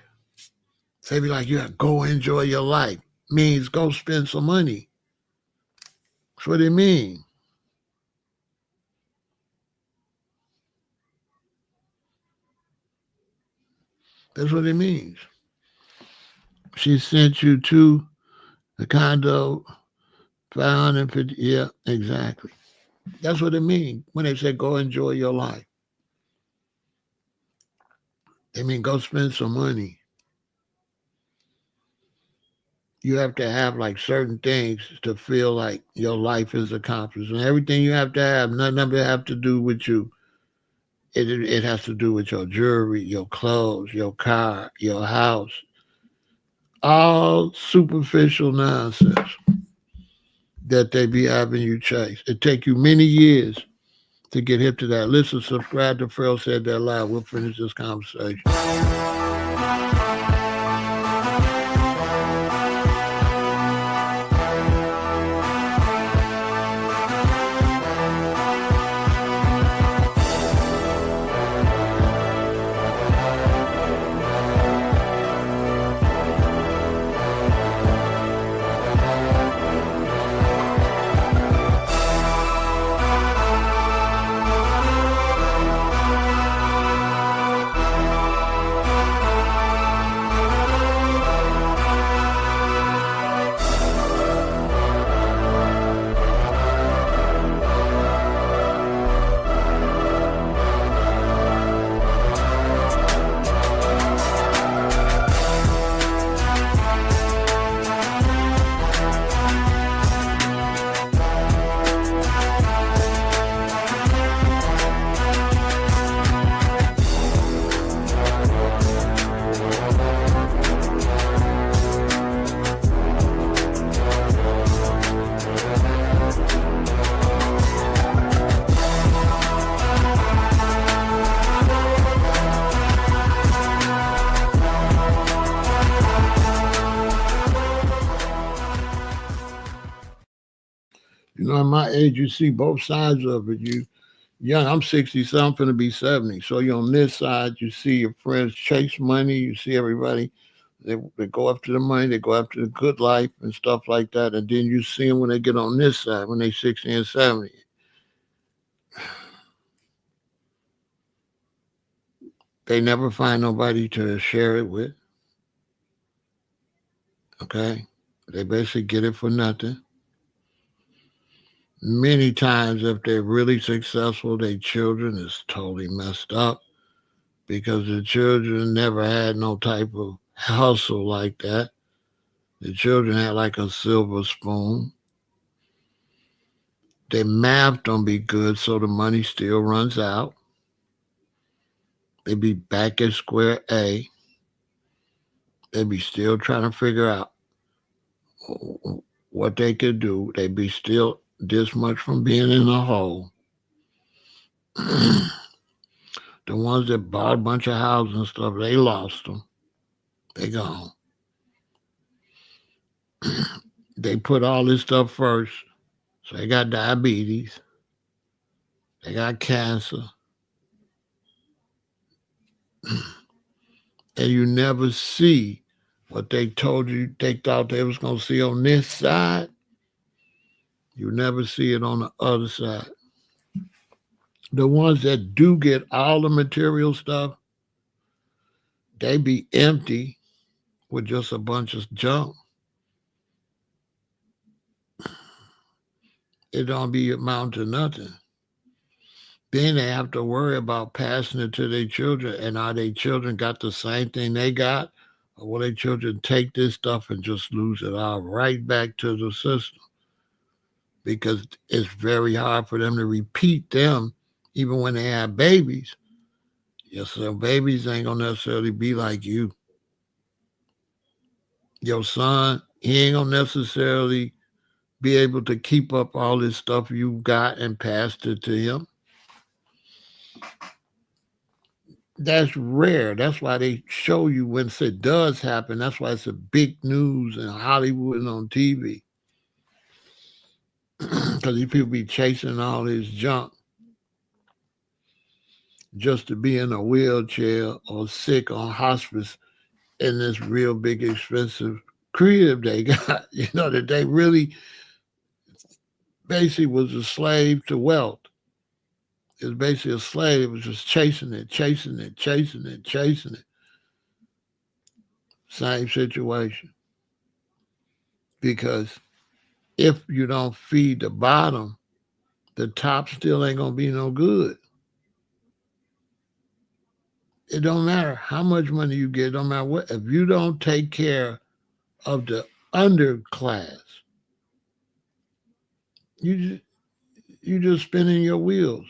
Say be like, you got to go enjoy your life. Means go spend some money. That's what it means. That's what it means. She sent you to the condo, 550. Yeah, exactly. That's what it means when they say go enjoy your life. They mean go spend some money. You have to have like certain things to feel like your life is accomplished. And everything you have to have, none of it have to do with you. It has to do with your jewelry, your clothes, your car, your house. All superficial nonsense that they be having you chase. It take you many years to get hip to that. Listen, subscribe to Pharaoh Said That Live. We'll finish this conversation. You know, at my age, you see both sides of it. You young, I'm 60, so I'm finna be 70. So you're on this side, you see your friends chase money, you see everybody, they go after the money, they go after the good life and stuff like that. And then you see them when they get on this side, when they 60 and 70. They never find nobody to share it with. Okay? They basically get it for nothing. Many times, if they're really successful, their children is totally messed up because the children never had no type of hustle like that. The children had like a silver spoon. Their math don't be good, so the money still runs out. They be back at square A. They be still trying to figure out what they could do. They be still this much from being in a hole. The ones that bought a bunch of houses and stuff, they lost them. They gone. They put all this stuff first. So they got diabetes. They got cancer. And you never see what they told you they thought they was going to see on this side. You never see it on the other side. The ones that do get all the material stuff, they be empty with just a bunch of junk. It don't be amount to nothing. Then they have to worry about passing it to their children. And are their children got the same thing they got? Or will their children take this stuff and just lose it all right back to the system? because it's very hard for them to repeat them even when they have babies. Yes, so babies ain't gonna necessarily be like you. Your son, he ain't gonna necessarily be able to keep up all this stuff you got and passed it to him. That's rare. That's why they show you when it does happen. That's why it's a big news in Hollywood and on TV. Because these people be chasing all this junk just to be in a wheelchair or sick on hospice in this real big expensive crib they got. You know, that they really basically was a slave to wealth. It was basically a slave. It was just chasing it, chasing it, chasing it, chasing it. Same situation. Because if you don't feed the bottom, the top still ain't gonna be no good. It don't matter how much money you get, it don't matter what. If you don't take care of the underclass, you you just spinning your wheels.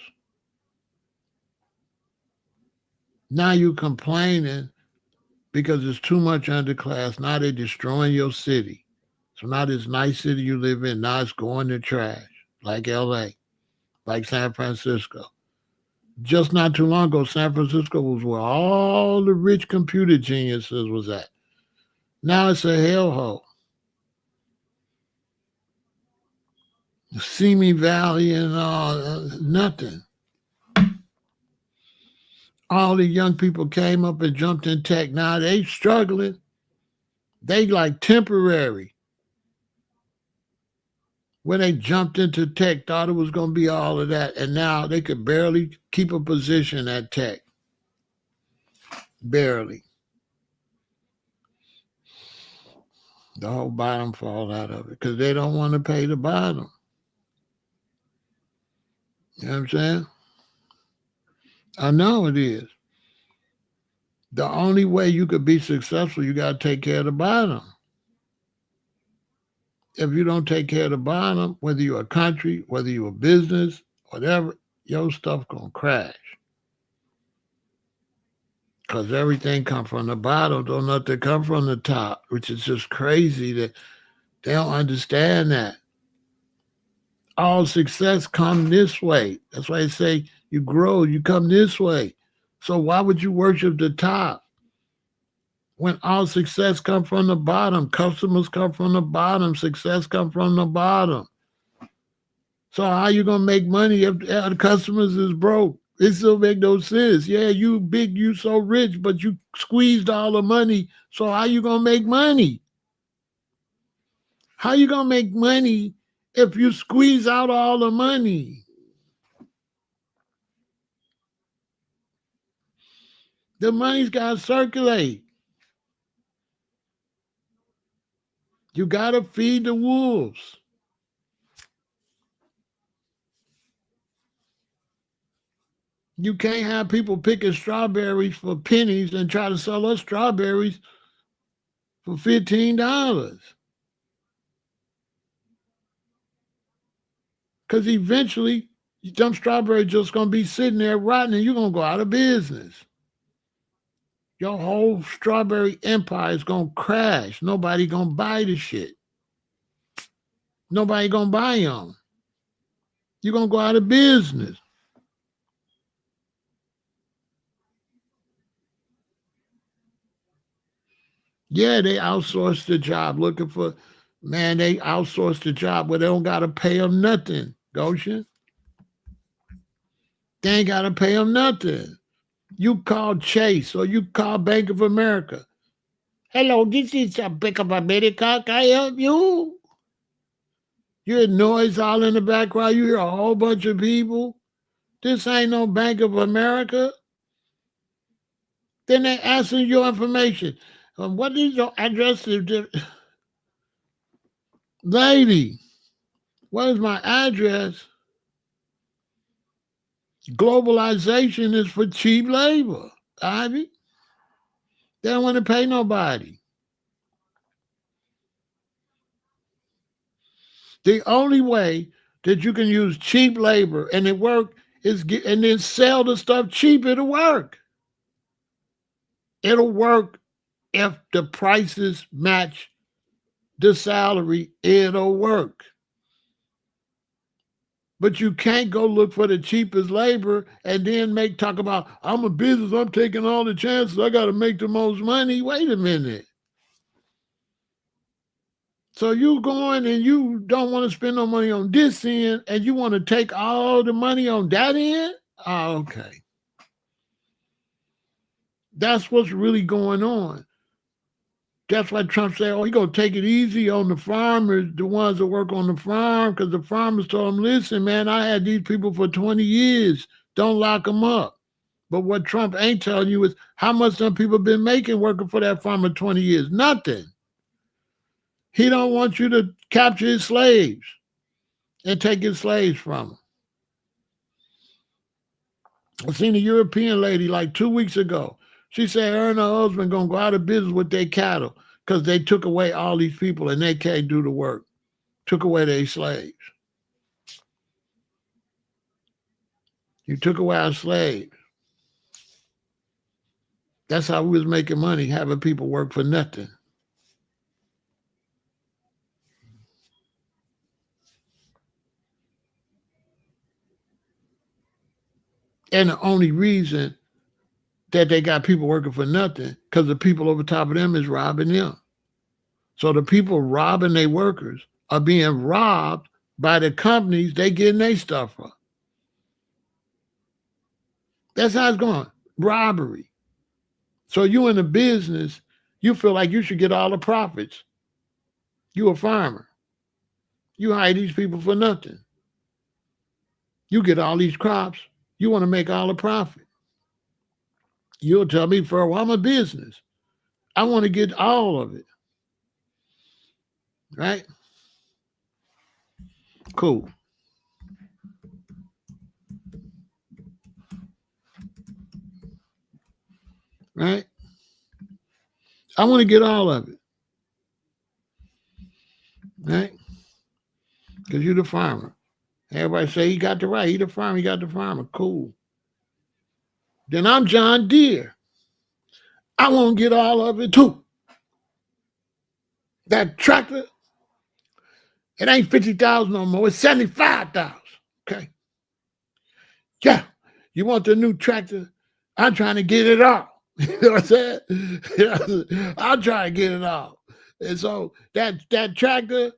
Now you complaining because there's too much underclass. Now they're destroying your city. So now this nice city you live in, now it's going to trash, like LA, like San Francisco. Just not too long ago, San Francisco was where all the rich computer geniuses was at. Now it's a hellhole. Simi Valley and all, nothing. All the young people came up and jumped in tech. Now they struggling. They like temporary. When they jumped into tech, thought it was going to be all of that. And now they could barely keep a position at tech. Barely. The whole bottom fall out of it because they don't want to pay the bottom. You know what I'm saying? I know it is. The only way you could be successful, you got to take care of the bottom. If you don't take care of the bottom, whether you're a country, whether you're a business, whatever, your stuff gonna crash. Cause everything come from the bottom, don't nothing come from the top, which is just crazy that they don't understand that. All success come this way. That's why they say you grow, you come this way. So why would you worship the top when all success come from the bottom? Customers come from the bottom. Success come from the bottom. So how you gonna make money if the customers is broke? It still make no sense. Yeah, you big, you so rich, but you squeezed all the money. So how you gonna make money? How you gonna make money if you squeeze out all the money? The money's gotta circulate. You gotta feed the wolves. You can't have people picking strawberries for pennies and try to sell us strawberries for $15. Because eventually, them strawberries just gonna be sitting there rotting, and you're gonna go out of business. Your whole strawberry empire is gonna crash. Nobody gonna buy the shit. Nobody gonna buy them. You're gonna go out of business. Yeah, they outsource the job looking for, man, they outsource the job where they don't gotta pay them nothing, Goshen. They ain't gotta pay them nothing. You call Chase or you call Bank of America. Hello, this is a Bank of America. Can I help you? You hear noise all in the background. You hear a whole bunch of people. This ain't no Bank of America. Then they asking your information. What is your address? Lady, what is my address? Globalization is for cheap labor, Ivy. They don't want to pay nobody. The only way that you can use cheap labor and it work and then sell the stuff cheap. It'll work. It'll work if the prices match the salary. It'll work. But you can't go look for the cheapest labor and then talk about, I'm a business, I'm taking all the chances, I got to make the most money. Wait a minute. So you going and you don't want to spend no money on this end and you want to take all the money on that end? Oh, okay. That's what's really going on. That's why Trump said, oh, he's going to take it easy on the farmers, the ones that work on the farm, because the farmers told him, listen, man, I had these people for 20 years. Don't lock them up. But what Trump ain't telling you is how much some people been making working for that farmer 20 years. Nothing. He don't want you to capture his slaves and take his slaves from him. I seen a European lady like 2 weeks ago. She said her and her husband going to go out of business with their cattle because they took away all these people and they can't do the work. Took away their slaves. You took away our slaves. That's how we was making money, having people work for nothing. And the only reason that they got people working for nothing because the people over top of them is robbing them. So the people robbing their workers are being robbed by the companies they getting their stuff from. That's how it's going. Robbery. So you in a business, you feel like you should get all the profits. You a farmer. You hire these people for nothing. You get all these crops. You want to make all the profit. You'll tell me, Pharaoh, I'm a business. I want to get all of it. Right? Cool. Right? I want to get all of it. Right? Because you're the farmer. Everybody say he got the right. He the farmer. He got the farmer. Cool. Then I'm John Deere. I want to get all of it too. That tractor, it ain't 50,000 no more. It's 75,000. Okay. Yeah. You want the new tractor? I'm trying to get it all. You know what I'm saying? I'm trying to get it all. And so that tractor,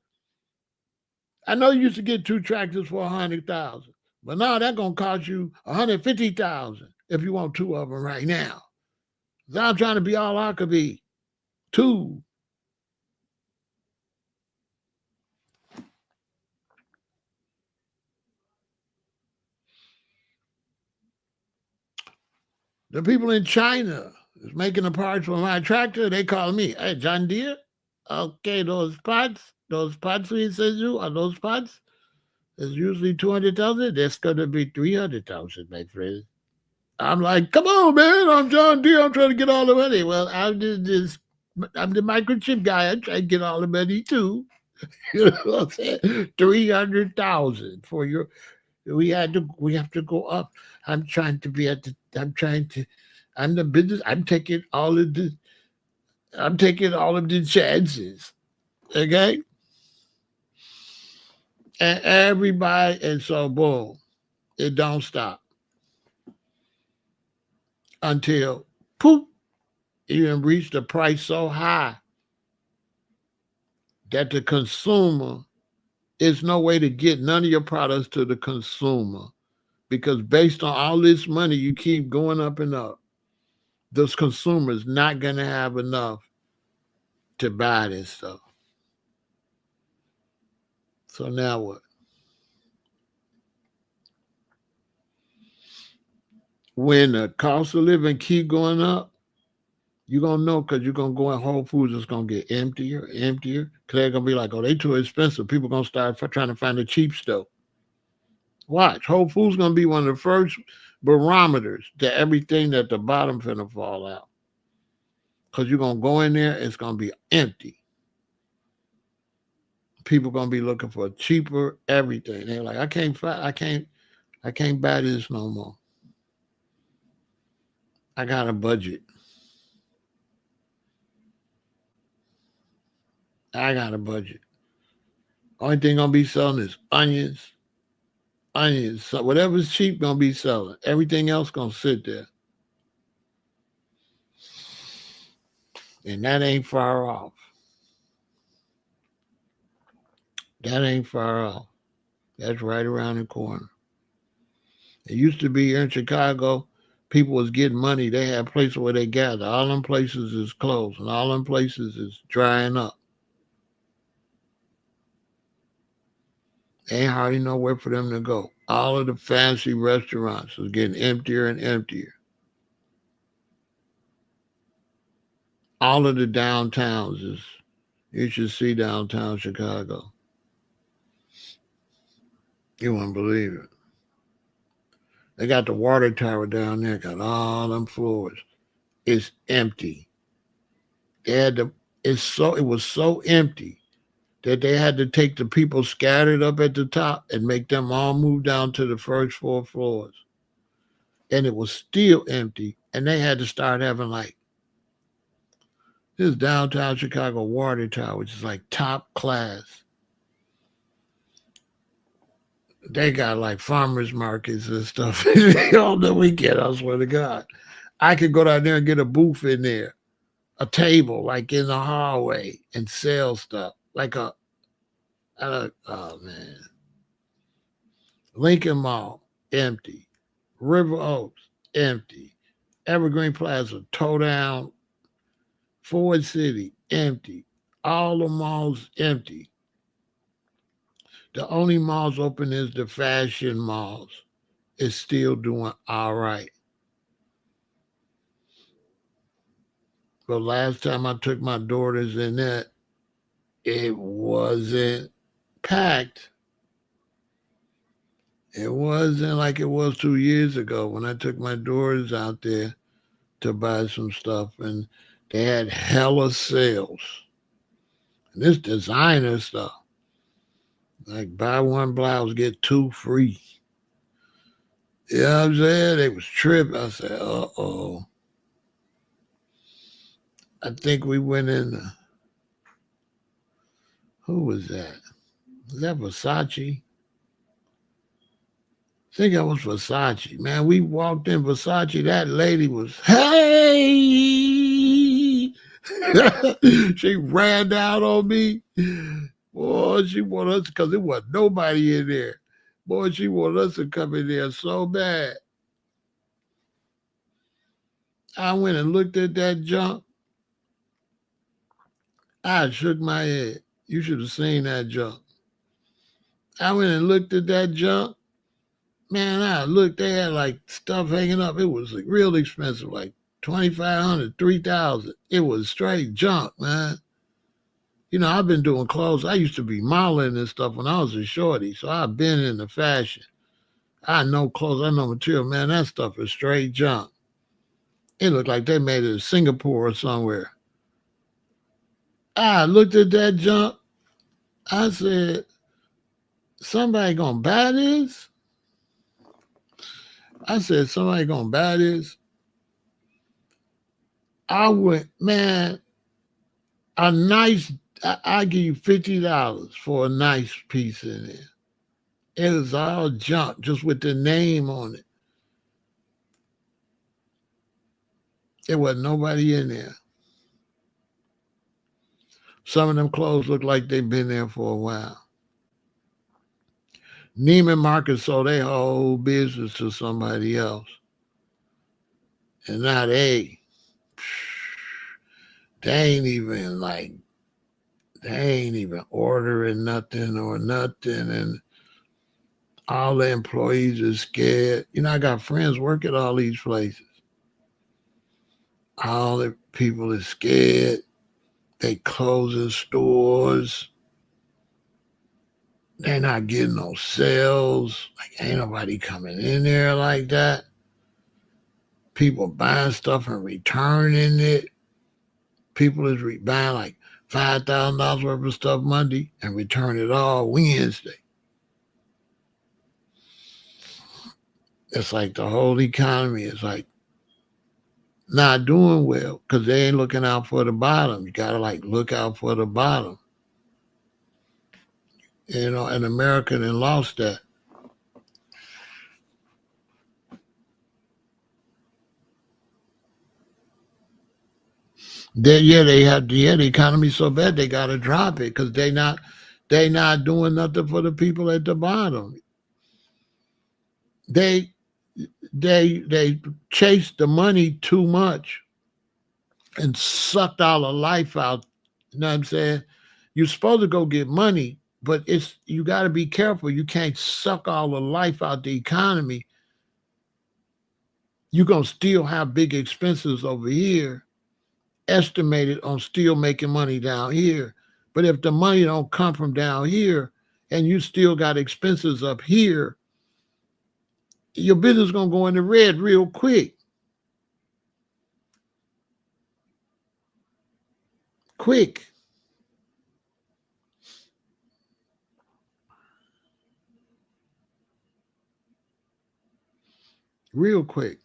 I know you used to get 2 tractors for 100,000, but now that's gonna cost you 150,000 if you want 2 of them right now. So I'm trying to be all I could be. 2. The people in China is making the parts for my tractor. They call me, hey, John Deere. Okay, those parts we send you are those parts. It's usually 200,000. That's gonna be 300,000, my friend. I'm like, come on, man. I'm John Deere. I'm trying to get all the money. Well, I'm the microchip guy. I'm trying to get all the money too. You know what I'm saying? 300,000 for your. We have to go up. I'm trying to be I'm the business. I'm taking all of the chances. Okay. And everybody, and so boom, it don't stop until poof, you reach the price so high that the consumer is no way to get none of your products to the consumer because based on all this money you keep going up and up, those consumers not gonna have enough to buy this stuff. So now what? When the cost of living keep going up, you're gonna know because you're gonna go in Whole Foods, it's gonna get emptier, emptier. Cause they're gonna be like, oh, they too expensive. People gonna start trying to find the cheap stuff. Watch, Whole Foods gonna be one of the first barometers to everything that the bottom finna fall out. Cause you're gonna go in there, it's gonna be empty. people gonna be looking for cheaper everything. They're like, I can't buy this no more. I got a budget. I got a budget. Only thing gonna be selling is onions, onions. So whatever's cheap gonna be selling. Everything else gonna sit there, and that ain't far off. That ain't far off. That's right around the corner. It used to be here in Chicago. People was getting money. They had places where they gather. All them places is closed, and all them places is drying up. Ain't hardly nowhere for them to go. All of the fancy restaurants is getting emptier and emptier. All of the downtowns is, you should see downtown Chicago. You wouldn't believe it. They got the water tower down there, got all them floors. It's empty. They had to, it was so empty that they had to take the people scattered up at the top and make them all move down to the first four floors. And it was still empty. And they had to start having like this downtown Chicago water tower, which is like top class. They got like farmers markets and stuff on the weekend, I swear to God. I could go down there and get a booth in there, a table like in the hallway and sell stuff. Like oh man. Lincoln Mall, empty. River Oaks, empty. Evergreen Plaza, toe down. Ford City, empty. All the malls empty. The only malls open is the fashion malls. It's still doing all right. But last time I took my daughters in that, it wasn't packed. It wasn't like it was 2 years ago when I took my daughters out there to buy some stuff, and they had hella sales. And this designer stuff, like buy one blouse, get two free. You know what I'm saying? They was tripping. I said, uh-oh. I think we went in, who was that? Was that Versace? I think that was Versace. Man, we walked in Versace. That lady was, hey! She ran down on me. Boy, she wanted us, because there wasn't nobody in there. Boy, she wanted us to come in there so bad. I went and looked at that junk. I shook my head. You should have seen that junk. I went and looked at that junk. Man, I looked, they had like stuff hanging up. It was like real expensive, like 2,500, 3,000. It was straight junk, man. You know, I've been doing clothes. I used to be modeling and stuff when I was a shorty, so I've been in the fashion. I know clothes, I know material. Man, that stuff is straight junk. It looked like they made it in Singapore or somewhere. I looked at that junk. I said, somebody gonna buy this? I said, somebody gonna buy this? I went, man, a nice, I give you $50 for a nice piece in there. It was all junk, just with the name on it. There wasn't nobody in there. Some of them clothes look like they've been there for a while. Neiman Marcus sold their whole business to somebody else. And now they ain't even like, they ain't even ordering nothing or nothing. And all the employees are scared. You know, I got friends work at all these places. All the people are scared. They closing stores. They're not getting no sales. Like, ain't nobody coming in there like that. People buying stuff and returning it. People is buying like $5,000 worth of stuff Monday and return it all Wednesday. It's like the whole economy is like not doing well because they ain't looking out for the bottom. You gotta like look out for the bottom. And America then lost that. The economy's so bad they gotta drop it because they not doing nothing for the people at the bottom. They they chased the money too much and sucked all the life out. You know what I'm saying? You're supposed to go get money, but you got to be careful. You can't suck all the life out the economy. You're gonna still have big expenses over here, estimated on still making money down here. But if the money don't come from down here and you still got expenses up here, your business is gonna go in the red real quick. Quick. Real quick.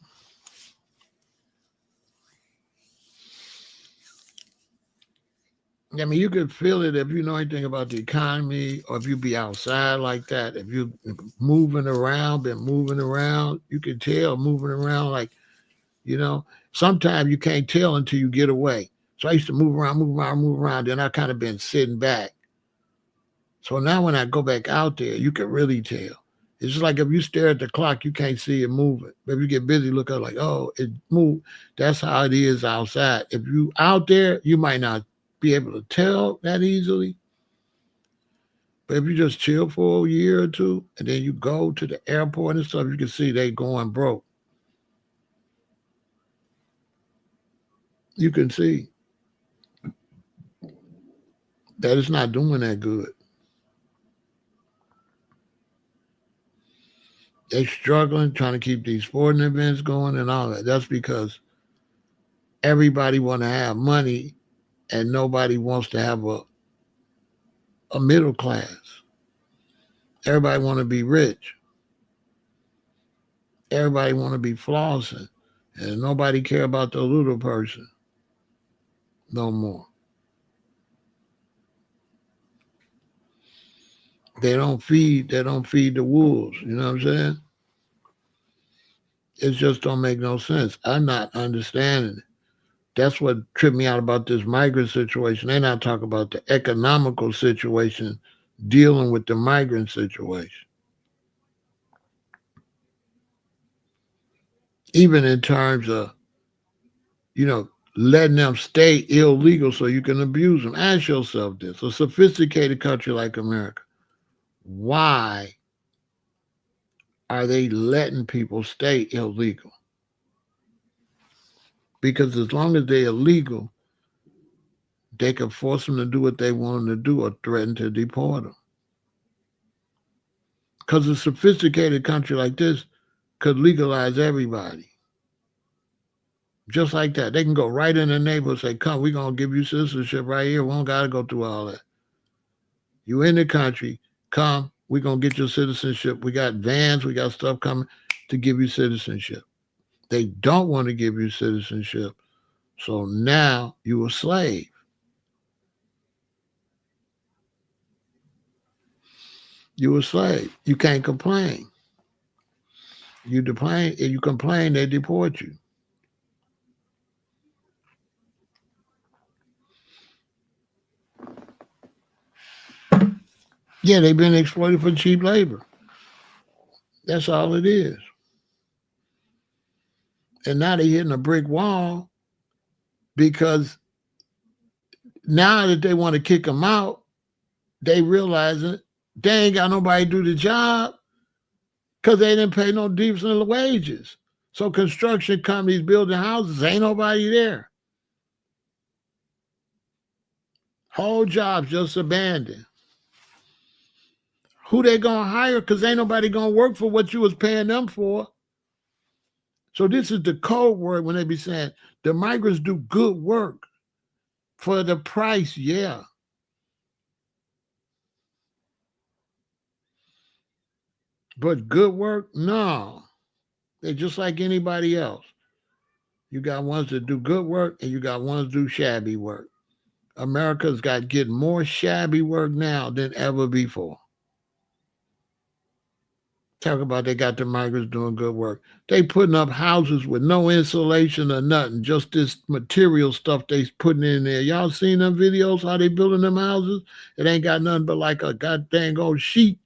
I mean, you could feel it if you know anything about the economy or if you be outside like that. If you been moving around, you can tell moving around sometimes you can't tell until you get away. So I used to move around. Then I kind of been sitting back. So now when I go back out there, you can really tell. It's just like if you stare at the clock, you can't see it moving. But if you get busy, look up like, oh, it moved. That's how it is outside. If you out there, you might not be able to tell that easily. But if you just chill for a year or two and then you go to the airport and stuff, you can see they going broke. You can see that it's not doing that good. They struggling trying to keep these sporting events going and all that. That's because everybody want to have money and nobody wants to have a middle class. Everybody want to be rich. Everybody want to be flossing. And nobody care about the little person no more. They don't feed the wolves. You know what I'm saying? It just don't make no sense. I'm not understanding it. That's what tripped me out about this migrant situation. They're not talking about the economical situation dealing with the migrant situation. Even in terms of, you know, letting them stay illegal so you can abuse them. Ask yourself this: a sophisticated country like America, why are they letting people stay illegal? Because as long as they're illegal, they can force them to do what they want them to do or threaten to deport them. Because a sophisticated country like this could legalize everybody. Just like that. They can go right in the neighborhood and say, come, we're going to give you citizenship right here. We don't got to go through all that. You in the country, come, we're going to get your citizenship. We got vans, we got stuff coming to give you citizenship. They don't want to give you citizenship. So now you a slave. You a slave. You can't complain. If you complain, they deport you. Yeah, they've been exploited for cheap labor. That's all it is. And now they're hitting a brick wall because now that they want to kick them out, they realizing they ain't got nobody to do the job because they didn't pay no decent wages. So construction companies building houses, ain't nobody there. Whole jobs just abandoned. Who they gonna hire? Because ain't nobody gonna work for what you was paying them for. So this is the code word when they be saying the migrants do good work For the price, yeah. But good work, no. They're just like anybody else. You got ones that do good work and you got ones that do shabby work. America's got getting more shabby work now than ever before. Talk about they got the migrants doing good work. They putting up houses with no insulation or nothing, just this material stuff they putting in there. Y'all seen them videos how they building them houses? It ain't got nothing but like a goddamn old sheet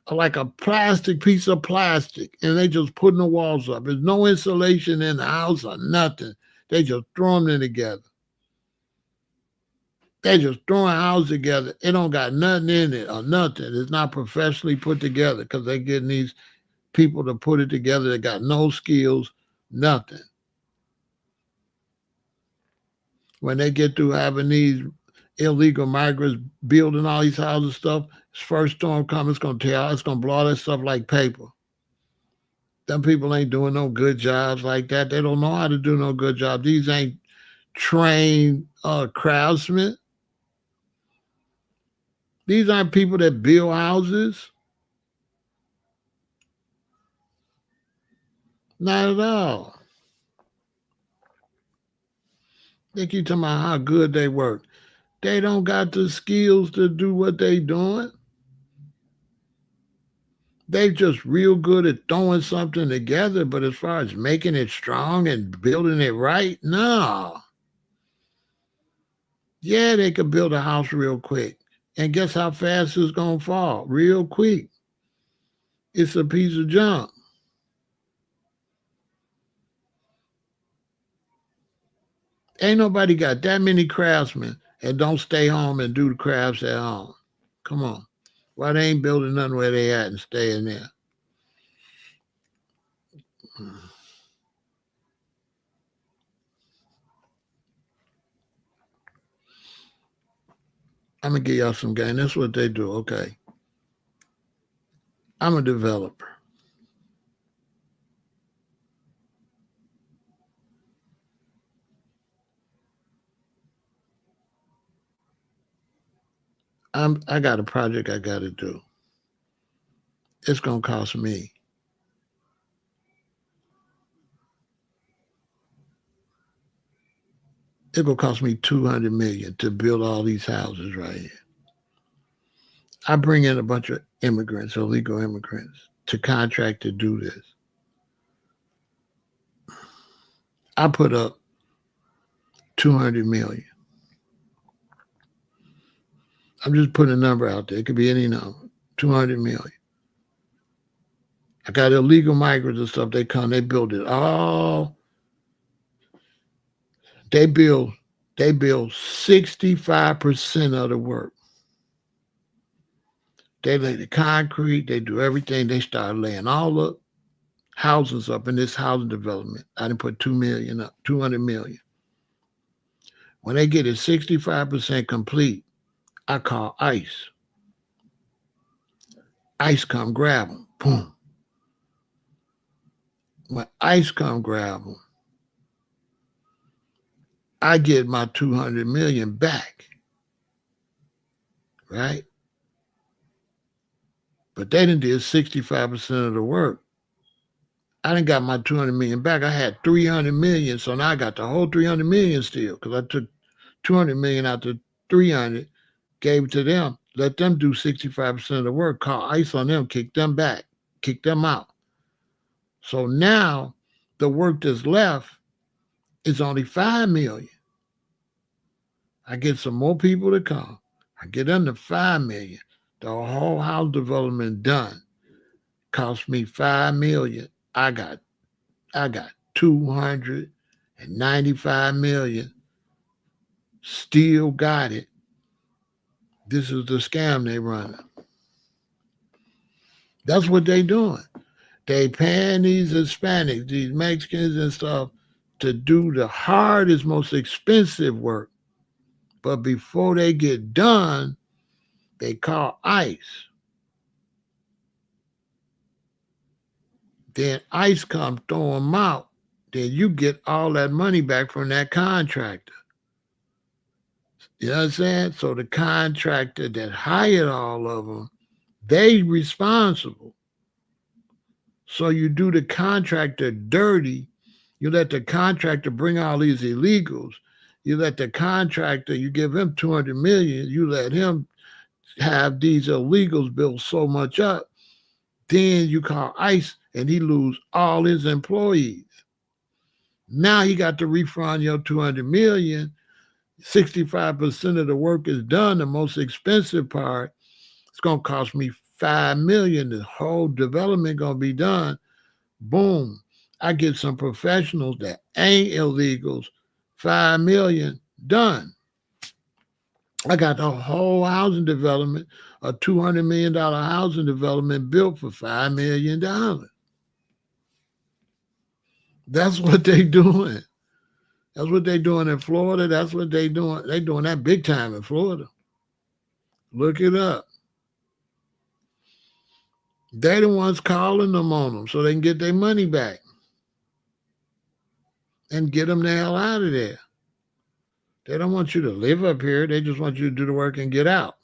or like a plastic piece of plastic, and they just putting the walls up. There's no insulation in the house or nothing. They just throwing it together. They just throwing a house together. It don't got nothing in it or nothing. It's not professionally put together because they getting these people to put it together that got no skills, nothing. When they get through having these illegal migrants building all these houses and stuff, first storm comes, it's gonna tear out, it's gonna blow all that stuff like paper. Them people ain't doing no good jobs like that. They don't know how to do no good job. These ain't trained craftsmen. These aren't people that build houses. Not at all. They keep talking about how good they work. They don't got the skills to do what they doing. They just real good at throwing something together, but as far as making it strong and building it right, no. Yeah, they could build a house real quick. And guess how fast it's gonna fall? Real quick. It's a piece of junk. Ain't nobody got that many craftsmen and don't stay home and do the crafts at home. Come on. Why they ain't building nothing where they at and staying there? I'm gonna give y'all some game. That's what they do. Okay. I'm a developer. I got a project I gotta do. It's gonna cost me. It gonna cost me 200 million to build all these houses right here. I bring in a bunch of immigrants, illegal immigrants, to contract to do this. I put up 200 million. I'm just putting a number out there. It could be any number. 200 million. I got illegal migrants and stuff. They come, they build it all. They build, they build 65% of the work. They lay the concrete, they do everything. They start laying all the houses up in this housing development. I didn't put 2 million up, 200 million. When they get it 65% complete, I call ICE. ICE come grab them. Boom. When ICE come grab them, I get my 200 million back, right? But they done did 65% of the work. I done got my 200 million back. I had 300 million, so now I got the whole 300 million still because I took 200 million out to 300, gave it to them, let them do 65% of the work, call ICE on them, kick them back, kick them out. So now the work that's left is only 5 million. I get some more people to come. I get them to 5 million. The whole house development done. Cost me 5 million. I got 295 million. Still got it. This is the scam they running. That's what they doing. They paying these Hispanics, these Mexicans and stuff to do the hardest, most expensive work. But before they get done, they call ICE. Then ICE come throw them out. Then you get all that money back from that contractor. You know what I'm saying? So the contractor that hired all of them, they responsible. So you do the contractor dirty. You let the contractor bring all these illegals. You let the contractor, you give him 200 million, you let him have these illegals build so much up. Then you call ICE and he lose all his employees. Now he got to refund your 200 million. 65% of the work is done. The most expensive part, it's gonna cost me 5 million. The whole development gonna be done. Boom. I get some professionals that ain't illegals, 5 million done. I got the whole housing development, a $200 million housing development built for $5 million. That's what they doing. That's what they doing in Florida. That's what they doing. They doing that big time in Florida. Look it up. They the ones calling them on them so they can get their money back and get them the hell out of there. They don't want you to live up here. They just want you to do the work and get out.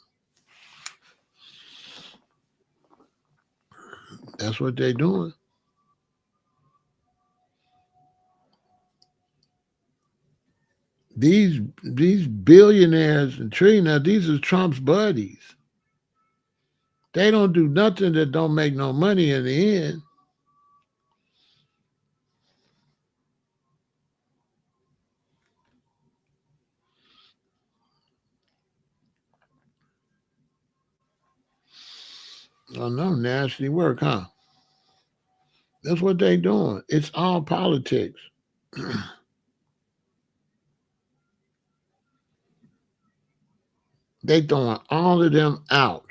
That's what they're doing. These billionaires and trillionaires, these are Trump's buddies. They don't do nothing that don't make no money in the end. Oh no, nasty work, huh? That's what they doing. It's all politics. They throwing all of them out.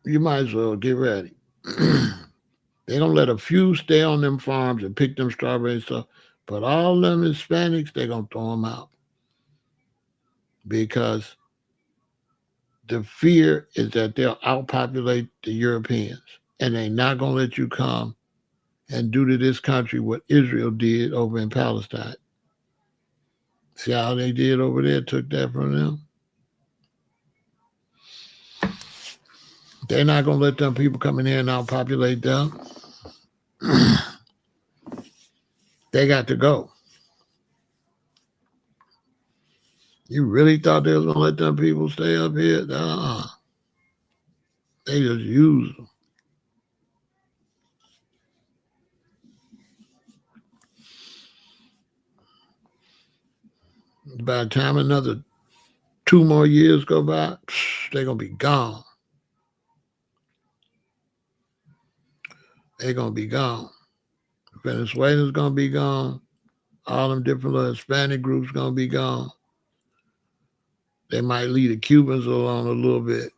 You might as well get ready. They don't let a few stay on them farms and pick them strawberries and stuff. But all them Hispanics, they gonna throw them out because the fear is that they'll outpopulate the Europeans, and they not gonna let you come and do to this country what Israel did over in Palestine. See how they did over there? Took that from them. They're not gonna let them people come in here and outpopulate them. They got to go. You really thought they was gonna let them people stay up here? Nah, they just use them. By the time another 2 more years go by, they're gonna be gone. They're gonna be gone. Venezuela's gonna be gone. All them different little Hispanic groups gonna be gone. They might leave the Cubans alone a little bit,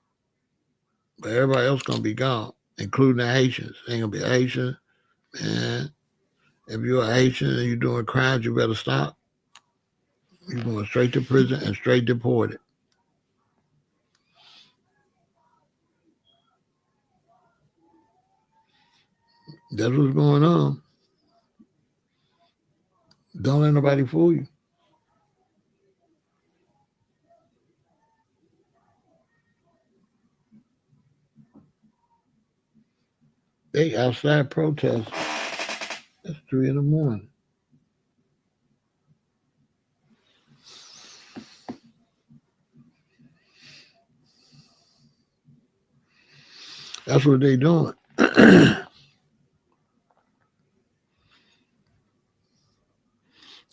but everybody else gonna be gone, including the Haitians. Ain't gonna be Haitian, man. If you're a Haitian and you're doing crimes, you better stop. You're going straight to prison and straight deported. That's what's going on. Don't let nobody fool you. They outside protesting. It's 3 in the morning. That's what they doing.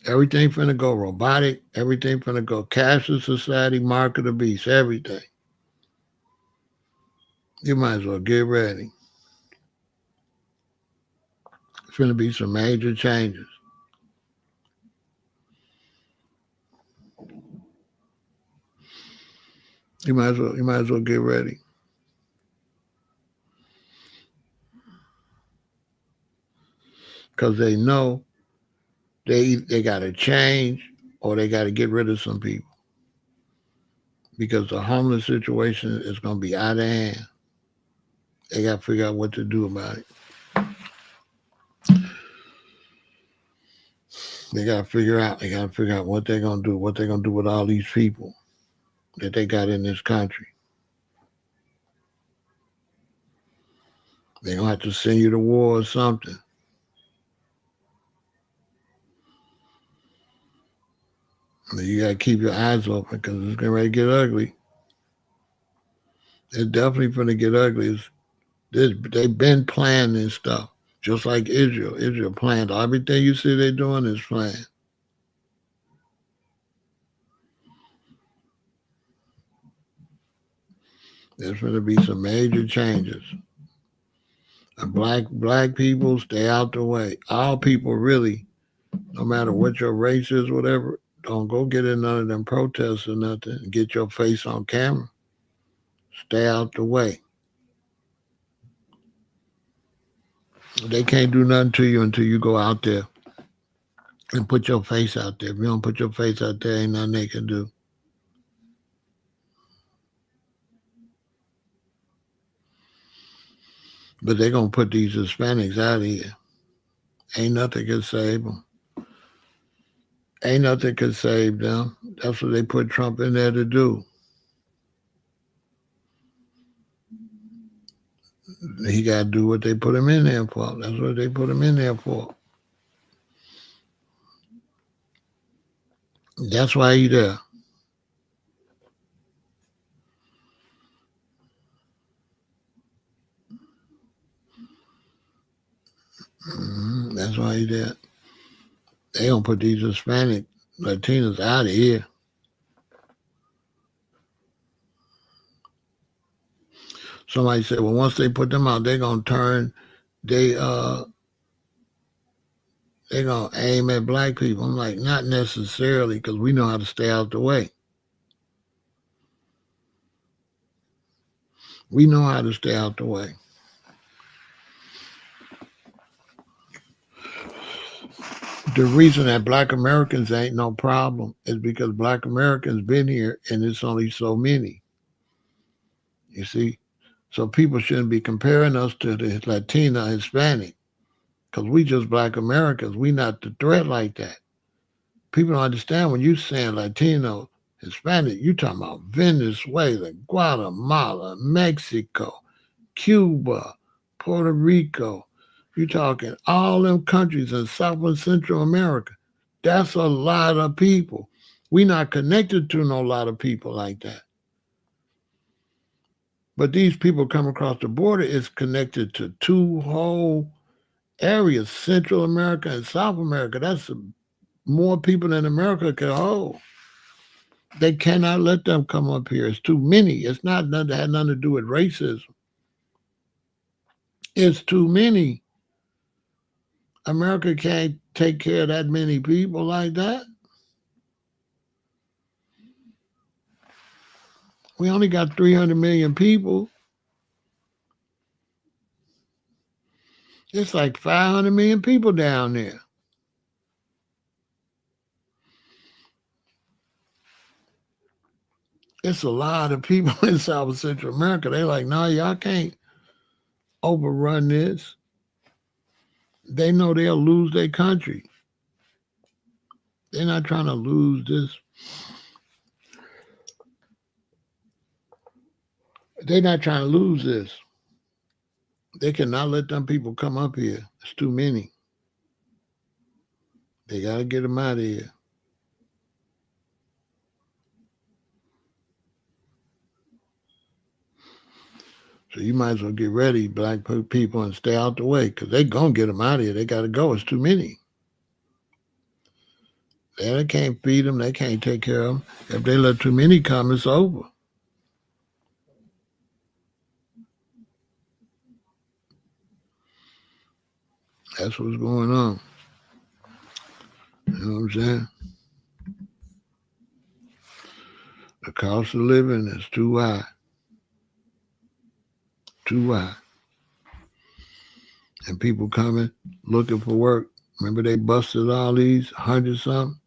Everything finna go robotic. Everything finna go cashless society, mark of the beast, everything. You might as well get ready. It's finna be some major changes. You might as well get ready. Because they know they gotta change or they gotta get rid of some people. Because the homeless situation is gonna be out of hand. They gotta figure out what to do about it. They got to figure out. They got to figure out what they're gonna do. What they're gonna do with all these people that they got in this country. They're gonna have to send you to war or something. You got to keep your eyes open because it's getting ready to get ugly. It's definitely going to get ugly. They've been planning this stuff, just like Israel. Israel planned everything you see they're doing is planned. There's going to be some major changes. And black people, stay out the way. All people really, no matter what your race is, whatever, don't go get in none of them protests or nothing. Get your face on camera. Stay out the way. They can't do nothing to you until you go out there and put your face out there. If you don't put your face out there, ain't nothing they can do. But they're going to put these Hispanics out of here. Ain't nothing can save them. Ain't nothing can save them. That's what they put Trump in there to do. He got to do what they put him in there for. That's what they put him in there for. That's why he there. That's why he there. They gonna put these Hispanic Latinos out of here. Somebody said, well, once they put them out, they're gonna turn they they're gonna aim at black people. I'm like, not necessarily, because we know how to stay out the way. We know how to stay out the way. The reason that black Americans ain't no problem is because black Americans been here and it's only so many. You see? So people shouldn't be comparing us to the Latina Hispanic because we just black Americans. We not the threat like that. People don't understand when you saying Latino, Hispanic, you talking about Venezuela, Guatemala, Mexico, Cuba, Puerto Rico. You talking all them countries in South and Central America. That's a lot of people. We not connected to no lot of people like that. But these people come across the border is connected to two whole areas, Central America and South America. That's more people than America can hold. They cannot let them come up here. It's too many. It's not nothing that had nothing to do with racism. It's too many. America can't take care of that many people like that. We only got 300 million people. It's like 500 million people down there. It's a lot of people in South and Central America. They like, no, y'all can't overrun this. They know they'll lose their country. They're not trying to lose this. They're not trying to lose this. They cannot let them people come up here. It's too many. They got to get them out of here. So you might as well get ready, black people, and stay out the way because they going to get them out of here. They got to go. It's too many. They can't feed them. They can't take care of them. If they let too many come, it's over. That's what's going on. You know what I'm saying? The cost of living is too high. Too high. And people coming, looking for work. Remember they busted all these 100-something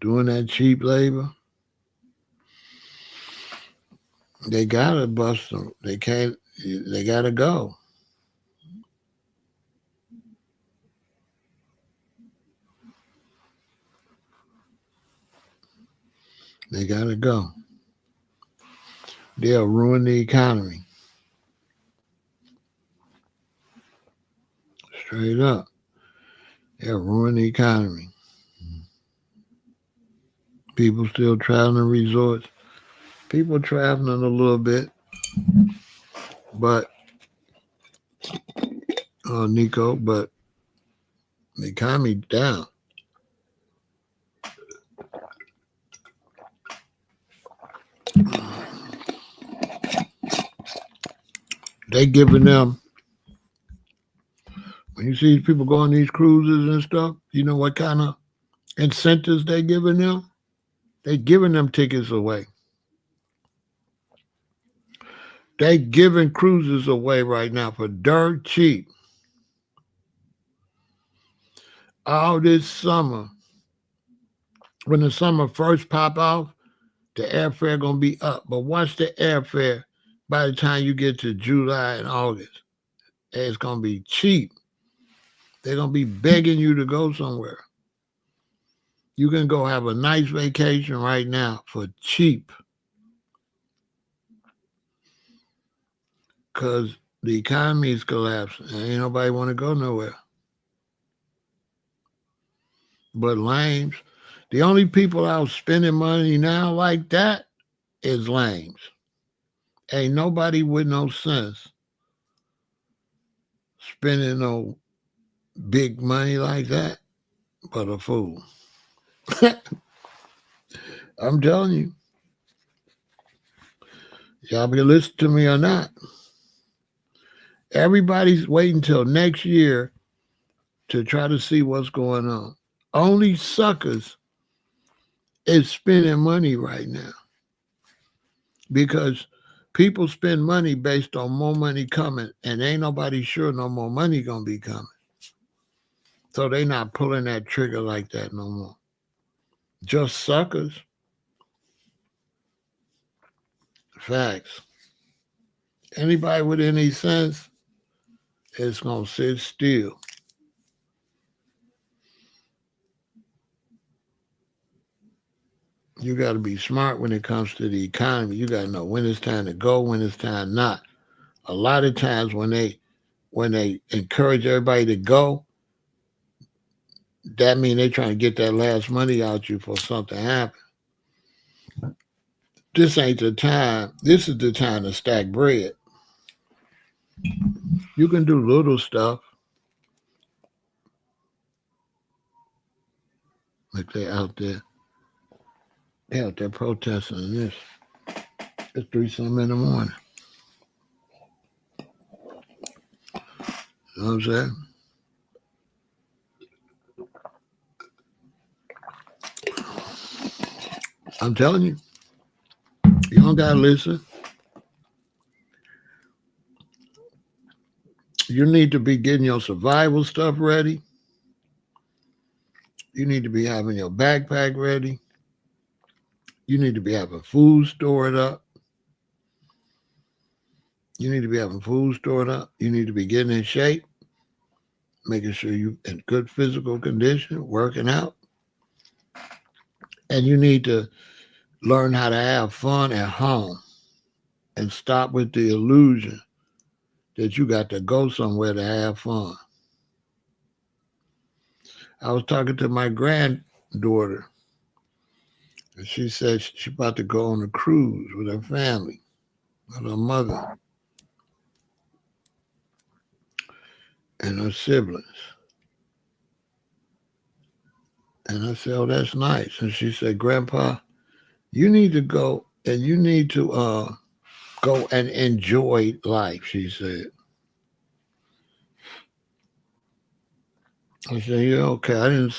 doing that cheap labor? They gotta bust them. They can't, they gotta go. They gotta go. They'll ruin the economy. Straight up. They'll ruin the economy. People still traveling resorts. People traveling a little bit, but Nico, but the economy down. They giving them when you see people go on these cruises and stuff. You know what kind of incentives they giving them? They giving them tickets away. They giving cruises away right now for dirt cheap. All this summer, when the summer first pop off, the airfare gonna be up. But once the airfare, by the time you get to July and August, it's gonna be cheap. They're gonna be begging you to go somewhere. You can go have a nice vacation right now for cheap because the economy is collapsing and ain't nobody want to go nowhere. But lames, the only people out spending money now like that is lames. Ain't nobody with no sense spending no big money like that but a fool. I'm telling you. Y'all can listen to me or not. Everybody's waiting till next year to try to see what's going on. Only suckers is spending money right now because people spend money based on more money coming, and ain't nobody sure no more money gonna be coming. So they not pulling that trigger like that no more. Just suckers. Facts. Anybody with any sense is gonna sit still. You got to be smart when it comes to the economy. You got to know when it's time to go, when it's time not. A lot of times when they encourage everybody to go, that means they trying to get that last money out you for something to happen. This ain't the time. This is the time to stack bread. You can do little stuff like they out there. They out there protesting this. It's 3 something in the morning. You know what I'm saying? I'm telling you, you don't gotta listen. You need to be getting your survival stuff ready. You need to be having your backpack ready. You need to be having food stored up. You need to be having food stored up. You need to be getting in shape, making sure you're in good physical condition, working out. And you need to learn how to have fun at home and stop with the illusion that you got to go somewhere to have fun. I was talking to my granddaughter, and she said she's about to go on a cruise with her family, with her mother and her siblings. And I said, oh, that's nice. And she said, Grandpa, you need to go and you need to go and enjoy life, she said. I said, yeah, okay. I didn't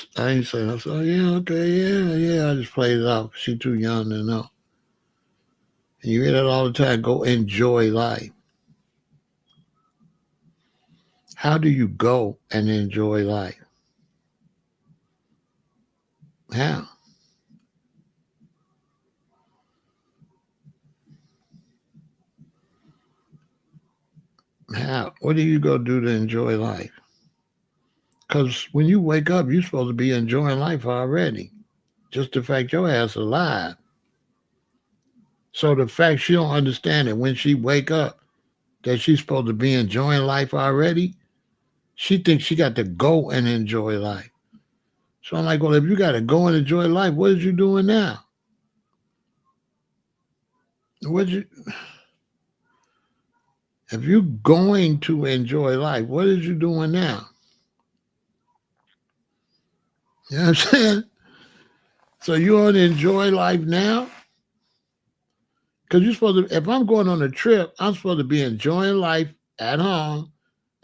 say that. I said, oh, yeah, okay, yeah. I just played it off. She's too young to know. And you hear that all the time. Go enjoy life. How do you go and enjoy life? How? How? What do you go do to enjoy life? Because when you wake up, you're supposed to be enjoying life already. Just the fact your ass alive. So the fact she don't understand that when she wake up that she's supposed to be enjoying life already, she thinks she got to go and enjoy life. So I'm like, well, if you got to go and enjoy life, what is you doing now? What you if you going to enjoy life, what is you doing now? You know what I'm saying? So you want to enjoy life now? Because you're supposed to, if I'm going on a trip, I'm supposed to be enjoying life at home,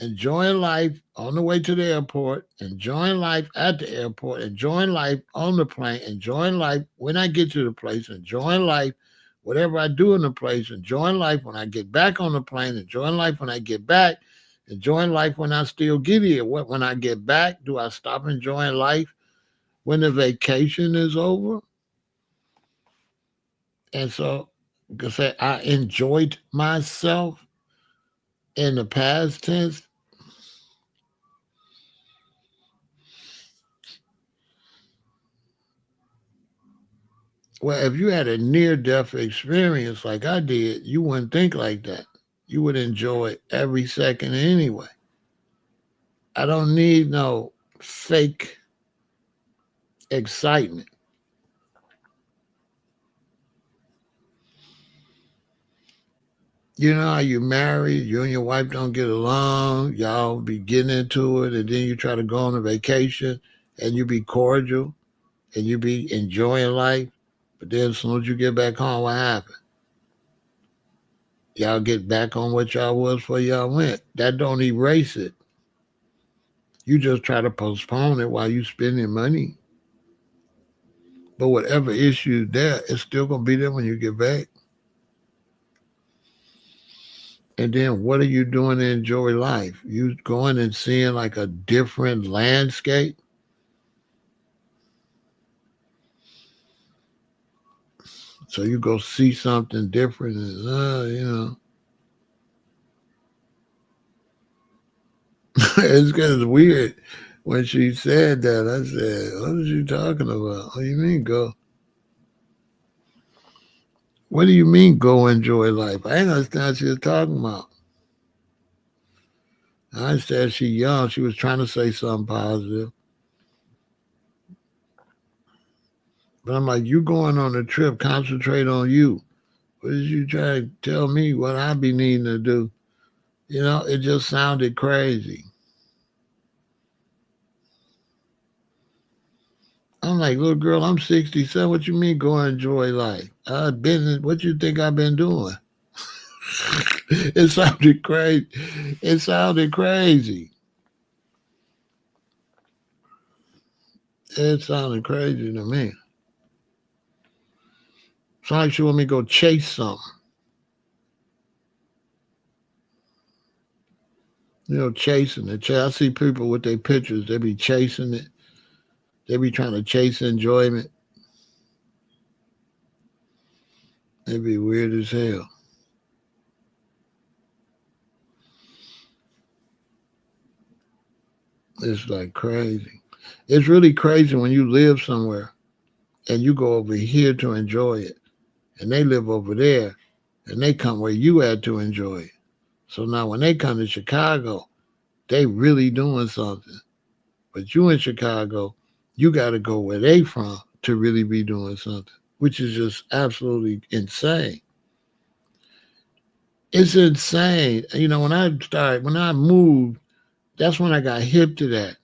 enjoying life on the way to the airport, enjoying life at the airport, enjoying life on the plane, enjoying life when I get to the place, enjoying life, whatever I do in the place, enjoying life when I get back on the plane, enjoying life when I get back, enjoying life when I still get here. What when I get back, do I stop enjoying life when the vacation is over? And so, because say I enjoyed myself in the past tense. Well, if you had a near death experience like I did, you wouldn't think like that. You would enjoy every second anyway. I don't need no fake excitement. You know how you married, you and your wife don't get along, y'all be getting into it, and then you try to go on a vacation and you be cordial and you be enjoying life. But then as soon as you get back home, what happened? Y'all get back on what y'all was before y'all went. That don't erase it. You just try to postpone it while you spending money. But whatever issue there, it's still gonna be there when you get back. And then what are you doing to enjoy life? You going and seeing like a different landscape. So you go see something different and it's kind of weird. When she said that, I said, "What is you talking about? What do you mean go? What do you mean go enjoy life? I ain't understand what she was talking about." I understand she young. She was trying to say something positive. But I'm like, you going on a trip, concentrate on you. What did you try to tell me what I be needing to do? It just sounded crazy. I'm like, little girl, I'm 67. What you mean go enjoy life? I've been, what you think I've been doing? It sounded crazy. It sounded crazy. It sounded crazy to me. It's like she want me to go chase something. Chasing it. I see people with their pictures, they be chasing it. They be trying to chase enjoyment. It be weird as hell. It's like crazy. It's really crazy when you live somewhere and you go over here to enjoy it, and they live over there and they come where you at to enjoy it. So now when they come to Chicago, they really doing something. But you in Chicago, you got to go where they from to really be doing something, which is just absolutely insane. It's insane. When I moved, that's when I got hip to that.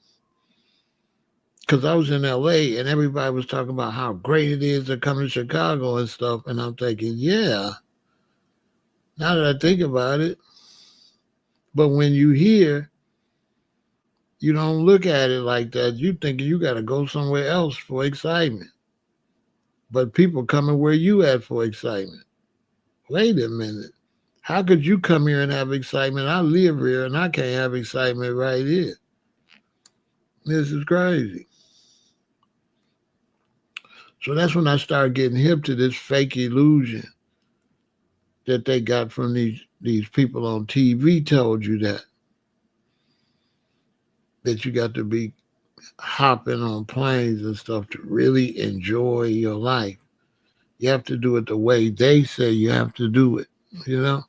Because I was in LA and everybody was talking about how great it is to come to Chicago and stuff. And I'm thinking, yeah, now that I think about it. But when you hear, you don't look at it like that. You think you got to go somewhere else for excitement. But people coming where you at for excitement. Wait a minute. How could you come here and have excitement? I live here and I can't have excitement right here. This is crazy. So that's when I started getting hip to this fake illusion that they got from these people on TV told you that you got to be hopping on planes and stuff to really enjoy your life. You have to do it the way they say you have to do it, you know?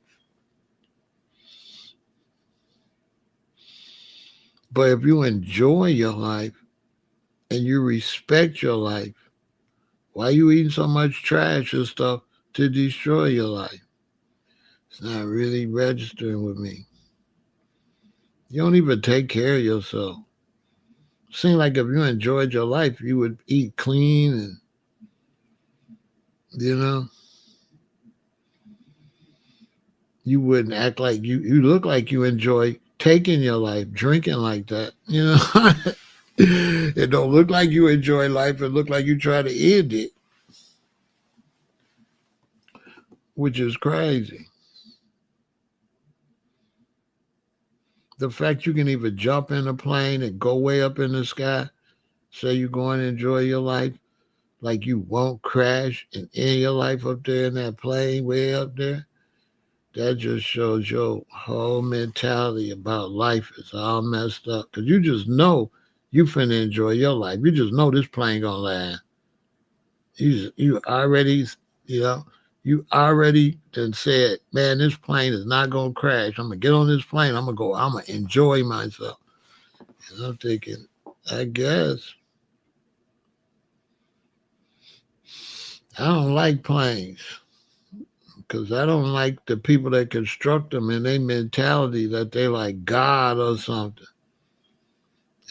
But if you enjoy your life and you respect your life, why are you eating so much trash and stuff to destroy your life? It's not really registering with me. You don't even take care of yourself. Seems like if you enjoyed your life, you would eat clean and, you know, you wouldn't act like you look like you enjoy taking your life, drinking like that, you know. It don't look like you enjoy life. It look like you try to end it, which is crazy. The fact you can even jump in a plane and go way up in the sky, say you're going to enjoy your life, like you won't crash and end your life up there in that plane way up there. That just shows your whole mentality about life is all messed up. Cause you just know you finna enjoy your life. You just know this plane gonna land. You already, you know, you already done said, man, this plane is not gonna crash. I'm gonna get on this plane. I'm gonna enjoy myself. And I'm thinking, I guess I don't like planes because I don't like the people that construct them and their mentality that they like God or something.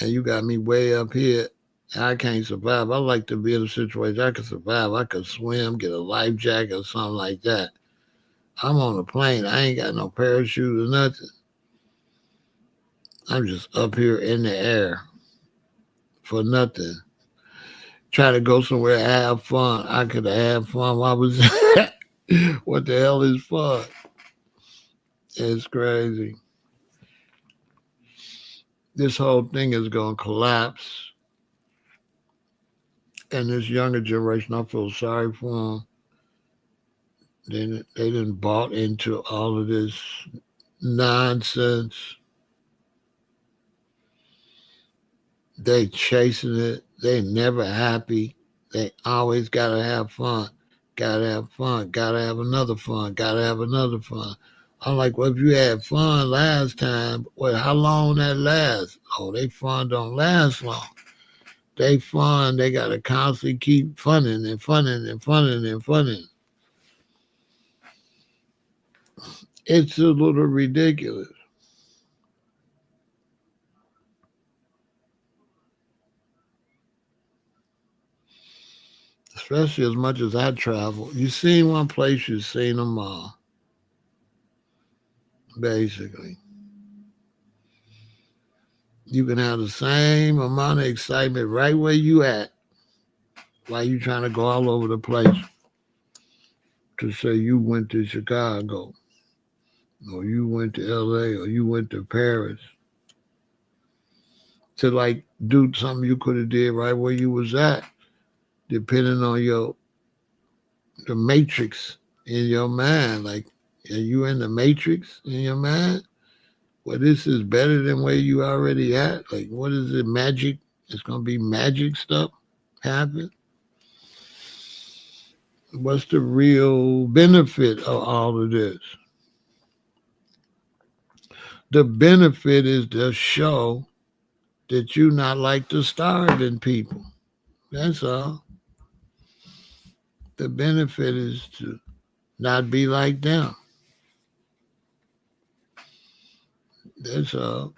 And you got me way up here. I can't survive. I like to be in a situation I can survive. I could swim, get a life jacket or something like that. I'm on a plane. I ain't got no parachute or nothing. I'm just up here in the air for nothing. Try to go somewhere and have fun. I could have had fun while I was what the hell is fun? It's crazy. This whole thing is going to collapse. And this younger generation, I feel sorry for them. They didn't bought into all of this nonsense. They chasing it. They never happy. They always gotta have fun. Gotta have fun. Gotta have another fun. Gotta have another fun. I'm like, well, if you had fun last time, well, how long that lasts? Oh, they fun don't last long. They fun. They gotta constantly keep funning and funning and funning and funning. It's a little ridiculous. Especially as much as I travel. You seen one place, you've seen them all, basically. You can have the same amount of excitement right where you at while you trying to go all over the place to say you went to Chicago or you went to LA or you went to Paris to like do something you could have did right where you was at, depending on your the matrix in your mind. Like, are you in the matrix in your mind? Well, this is better than where you already at. Like, what is it? Magic? It's gonna be magic stuff happen. What's the real benefit of all of this? The benefit is to show that you not like the starving people. That's all. The benefit is to not be like them. That's all.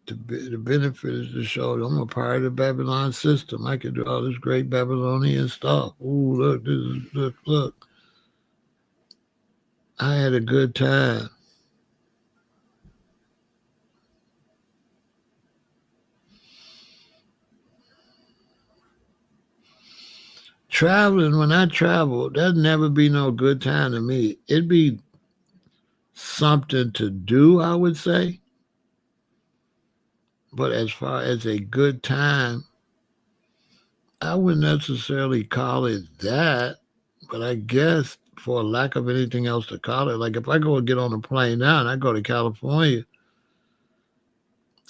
The benefit is to show I'm a part of the Babylon system. I can do all this great Babylonian stuff. Ooh, look, this is look. I had a good time. Traveling, when I travel, there'd never be no good time to me. It'd be something to do, I would say. But as far as a good time, I wouldn't necessarily call it that. But I guess for lack of anything else to call it, like if I go and get on a plane now and I go to California,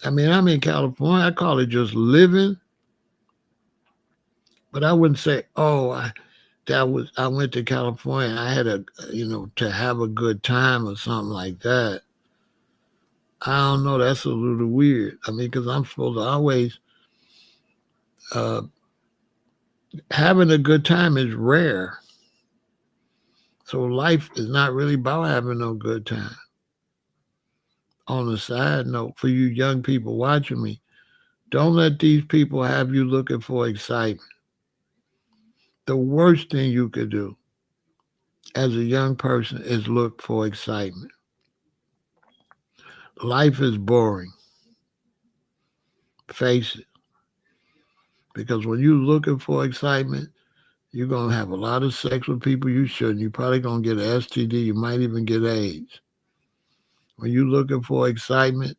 I mean, I'm in California, I call it just living. But I wouldn't say, oh, I went to California. I had to have a good time or something like that. I don't know. That's a little weird. I mean, because I'm supposed to always uh, having a good time is rare. So life is not really about having no good time. On the side note, for you young people watching me, don't let these people have you looking for excitement. The worst thing you could do as a young person is look for excitement. Life is boring. Face it. Because when you're looking for excitement, you're going to have a lot of sex with people you shouldn't. You're probably going to get an STD. You might even get AIDS. When you're looking for excitement,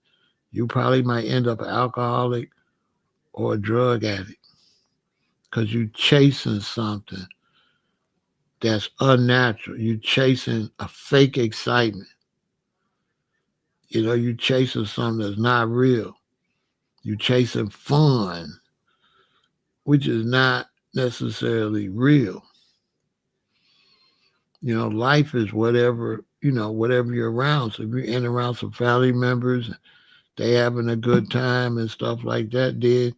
you probably might end up an alcoholic or a drug addict because you're chasing something that's unnatural. You're chasing a fake excitement. You're chasing something that's not real. You're chasing fun, which is not necessarily real. Life is whatever you're around. So if you're in around some family members, they having a good time and stuff like that, then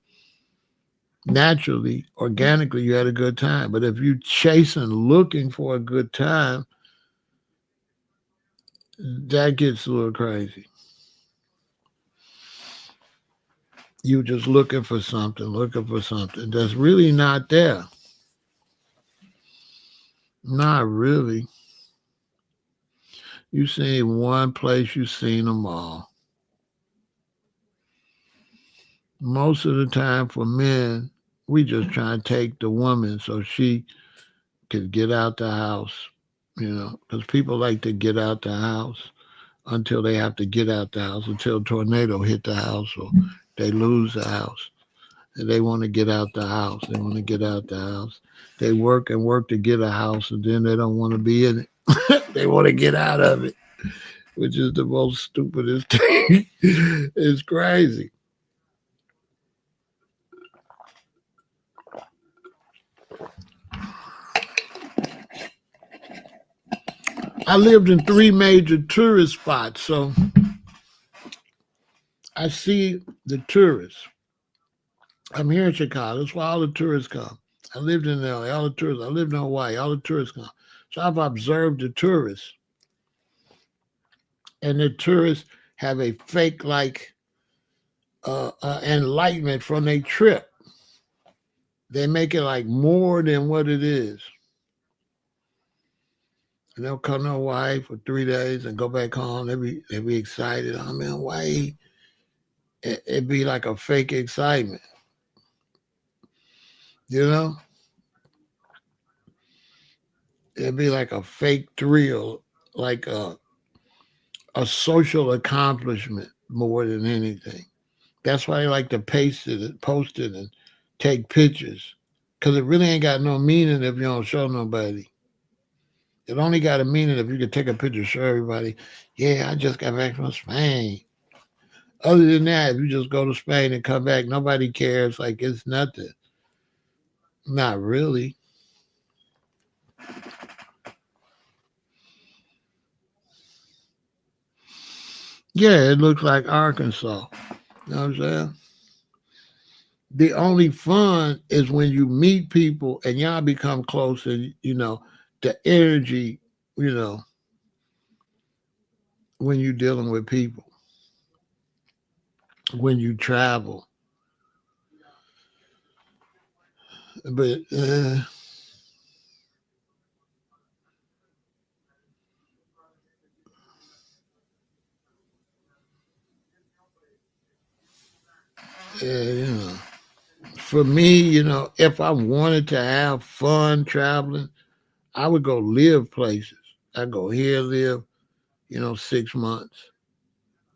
naturally, organically, you had a good time. But if you chasing, looking for a good time, that gets a little crazy. You just looking for something that's really not there. Not really. You seen one place, you seen them all. Most of the time for men, we just try to take the woman so she could get out the house, because people like to get out the house until they have to get out the house, until a tornado hit the house or they lose the house. And they want to get out the house. They want to get out the house. They work and work to get a house, and then they don't want to be in it. They want to get out of it, which is the most stupidest thing. It's crazy. I lived in three major tourist spots, so I see the tourists. I'm here in Chicago. That's why all the tourists come. I lived in LA, all the tourists. I lived in Hawaii, all the tourists come. So I've observed the tourists. And the tourists have a fake like enlightenment from their trip. They make it like more than what it is. And they'll come to Hawaii for 3 days and go back home. They be excited. I'm in Hawaii. It'd be like a fake excitement, you know? It'd be like a fake thrill, like a social accomplishment more than anything. That's why they like to post it, and take pictures. Because it really ain't got no meaning if you don't show nobody. It only got a meaning if you could take a picture, show everybody, yeah, I just got back from Spain. Other than that, if you just go to Spain and come back, nobody cares. Like it's nothing. Not really. Yeah, it looks like Arkansas. You know what I'm saying? The only fun is when you meet people and y'all become close and the energy, you know, when you're dealing with people, when you travel. But yeah, for me, if I wanted to have fun traveling, I would go live places. I go here, live, 6 months.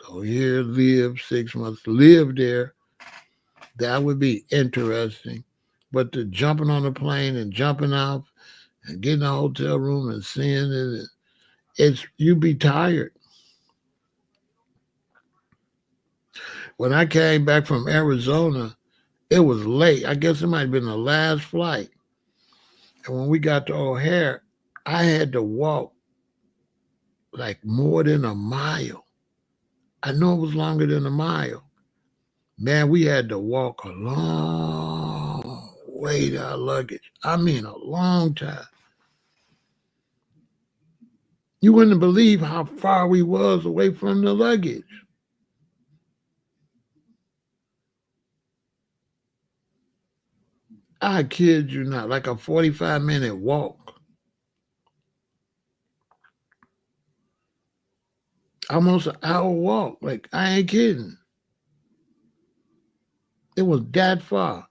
Go here, live 6 months. Live there. That would be interesting. But the jumping on the plane and jumping off and getting a hotel room and seeing it, it's you be tired. When I came back from Arizona, It was late. I guess it might have been the last flight. And when we got to O'Hare, I had to walk like more than a mile. I know it was longer than a mile. Man, we had to walk a long way to our luggage. I mean, a long time. You wouldn't believe how far we was away from the luggage. I kid you not, like a 45-minute walk. Almost an hour walk. Like, I ain't kidding. It was that far.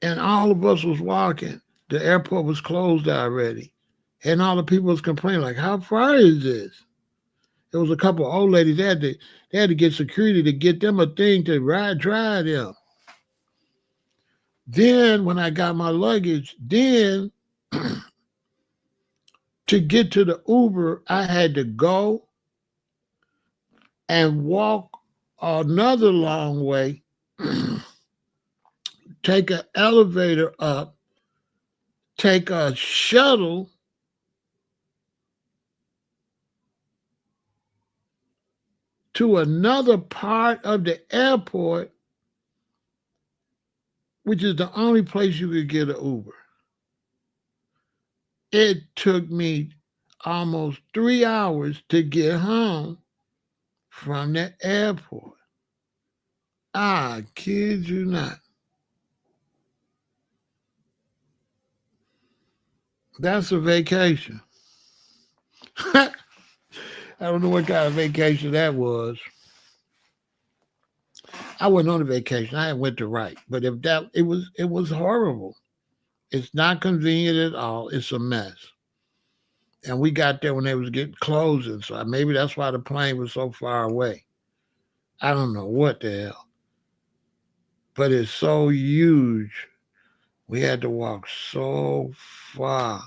And all of us was walking. The airport was closed already. And all the people was complaining, like, how far is this? There was a couple of old ladies, they had to get security to get them a thing to drive them. Then when I got my luggage, then to get to the Uber, I had to go and walk another long way, take an elevator up, take a shuttle to another part of the airport, which is the only place you could get an Uber. It took me almost 3 hours to get home from the airport. I kid you not. That's a vacation. I don't know what kind of vacation that was. I wasn't on a vacation. I went to write. But if that it was horrible. It's not convenient at all. It's a mess. And we got there when they was getting closing. So maybe that's why the plane was so far away. I don't know what the hell. But it's so huge. We had to walk so far.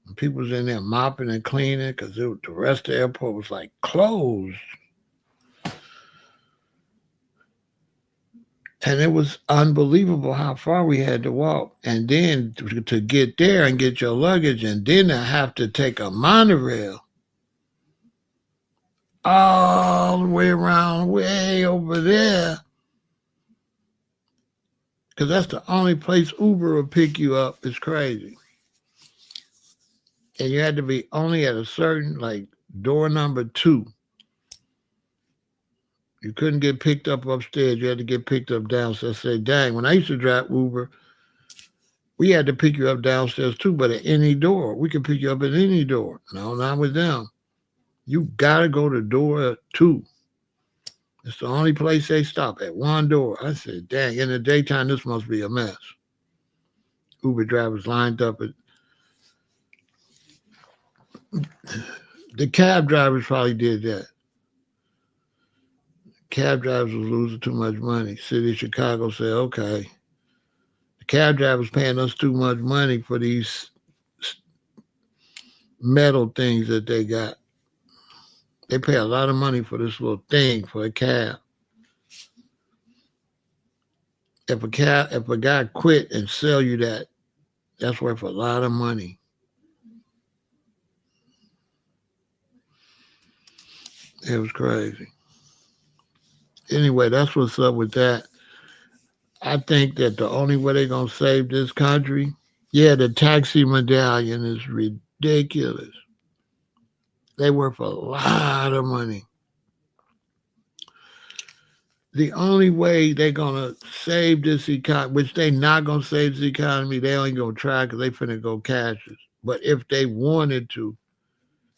And people was in there mopping and cleaning because the rest of the airport was like closed. And it was unbelievable how far we had to walk. And then to get there and get your luggage, and then I have to take a monorail all the way around, way over there. Because that's the only place Uber will pick you up. It's crazy. And you had to be only at a certain, like, door number 2. You couldn't get picked up upstairs. You had to get picked up downstairs. I said, dang, when I used to drive Uber, we had to pick you up downstairs too, but at any door. We could pick you up at any door. No, not with them. You got to go to door 2. It's the only place they stop, at one door. I said, dang, in the daytime, this must be a mess. Uber drivers lined up at the cab drivers probably did that. Cab drivers was losing too much money. City of Chicago said, okay, the cab drivers paying us too much money for these metal things that they got. They pay a lot of money for this little thing for a cab. If a guy quit and sell you that, that's worth a lot of money. It was crazy. Anyway, that's what's up with that. I think that the only way they're going to save this country, yeah, the taxi medallion is ridiculous. They worth a lot of money. The only way they're going to save this economy, which they not going to save this economy, they ain't going to try because they finna go cashless. But if they wanted to,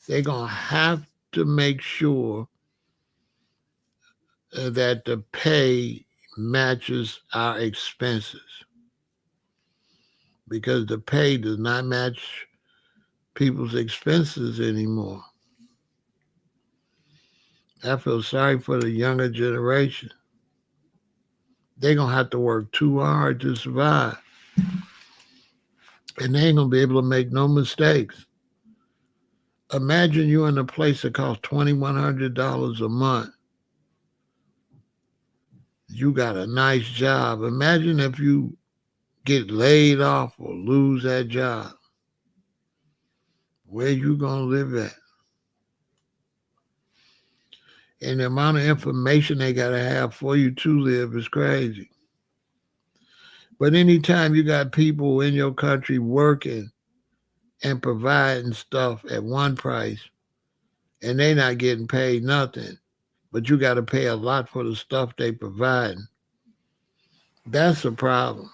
they're going to have to make sure that the pay matches our expenses, because the pay does not match people's expenses anymore. I feel sorry for the younger generation. They're going to have to work too hard to survive. And they ain't going to be able to make no mistakes. Imagine you in a place that costs $2,100 a month. you got a nice job. Imagine if you get laid off or lose that job. Where you gonna live at? And the amount of information they gotta have for you to live is crazy. But anytime you got people in your country working and providing stuff at one price and they not getting paid nothing, but you got to pay a lot for the stuff they provide, that's a problem.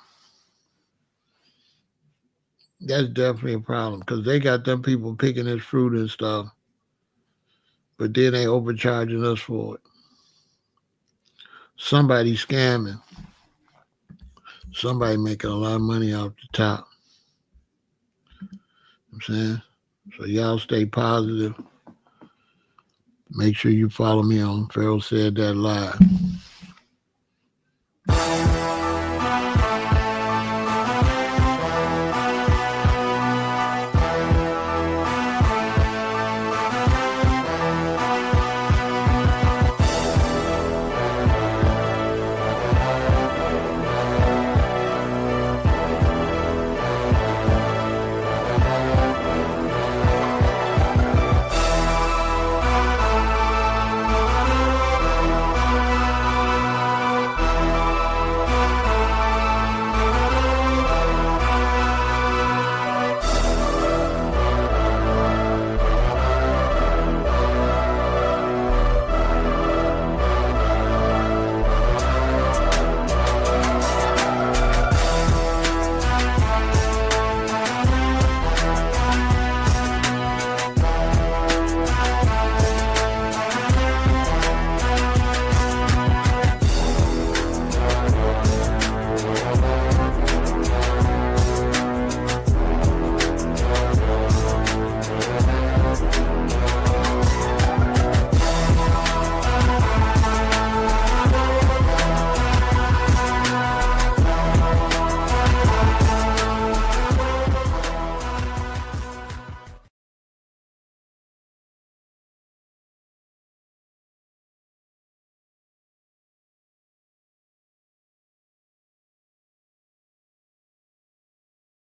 That's definitely a problem because they got them people picking this fruit and stuff, but then they overcharging us for it. Somebody scamming. Somebody making a lot of money off the top. I'm saying? So y'all stay positive. Make sure you follow me on Pharaoh Said That Live.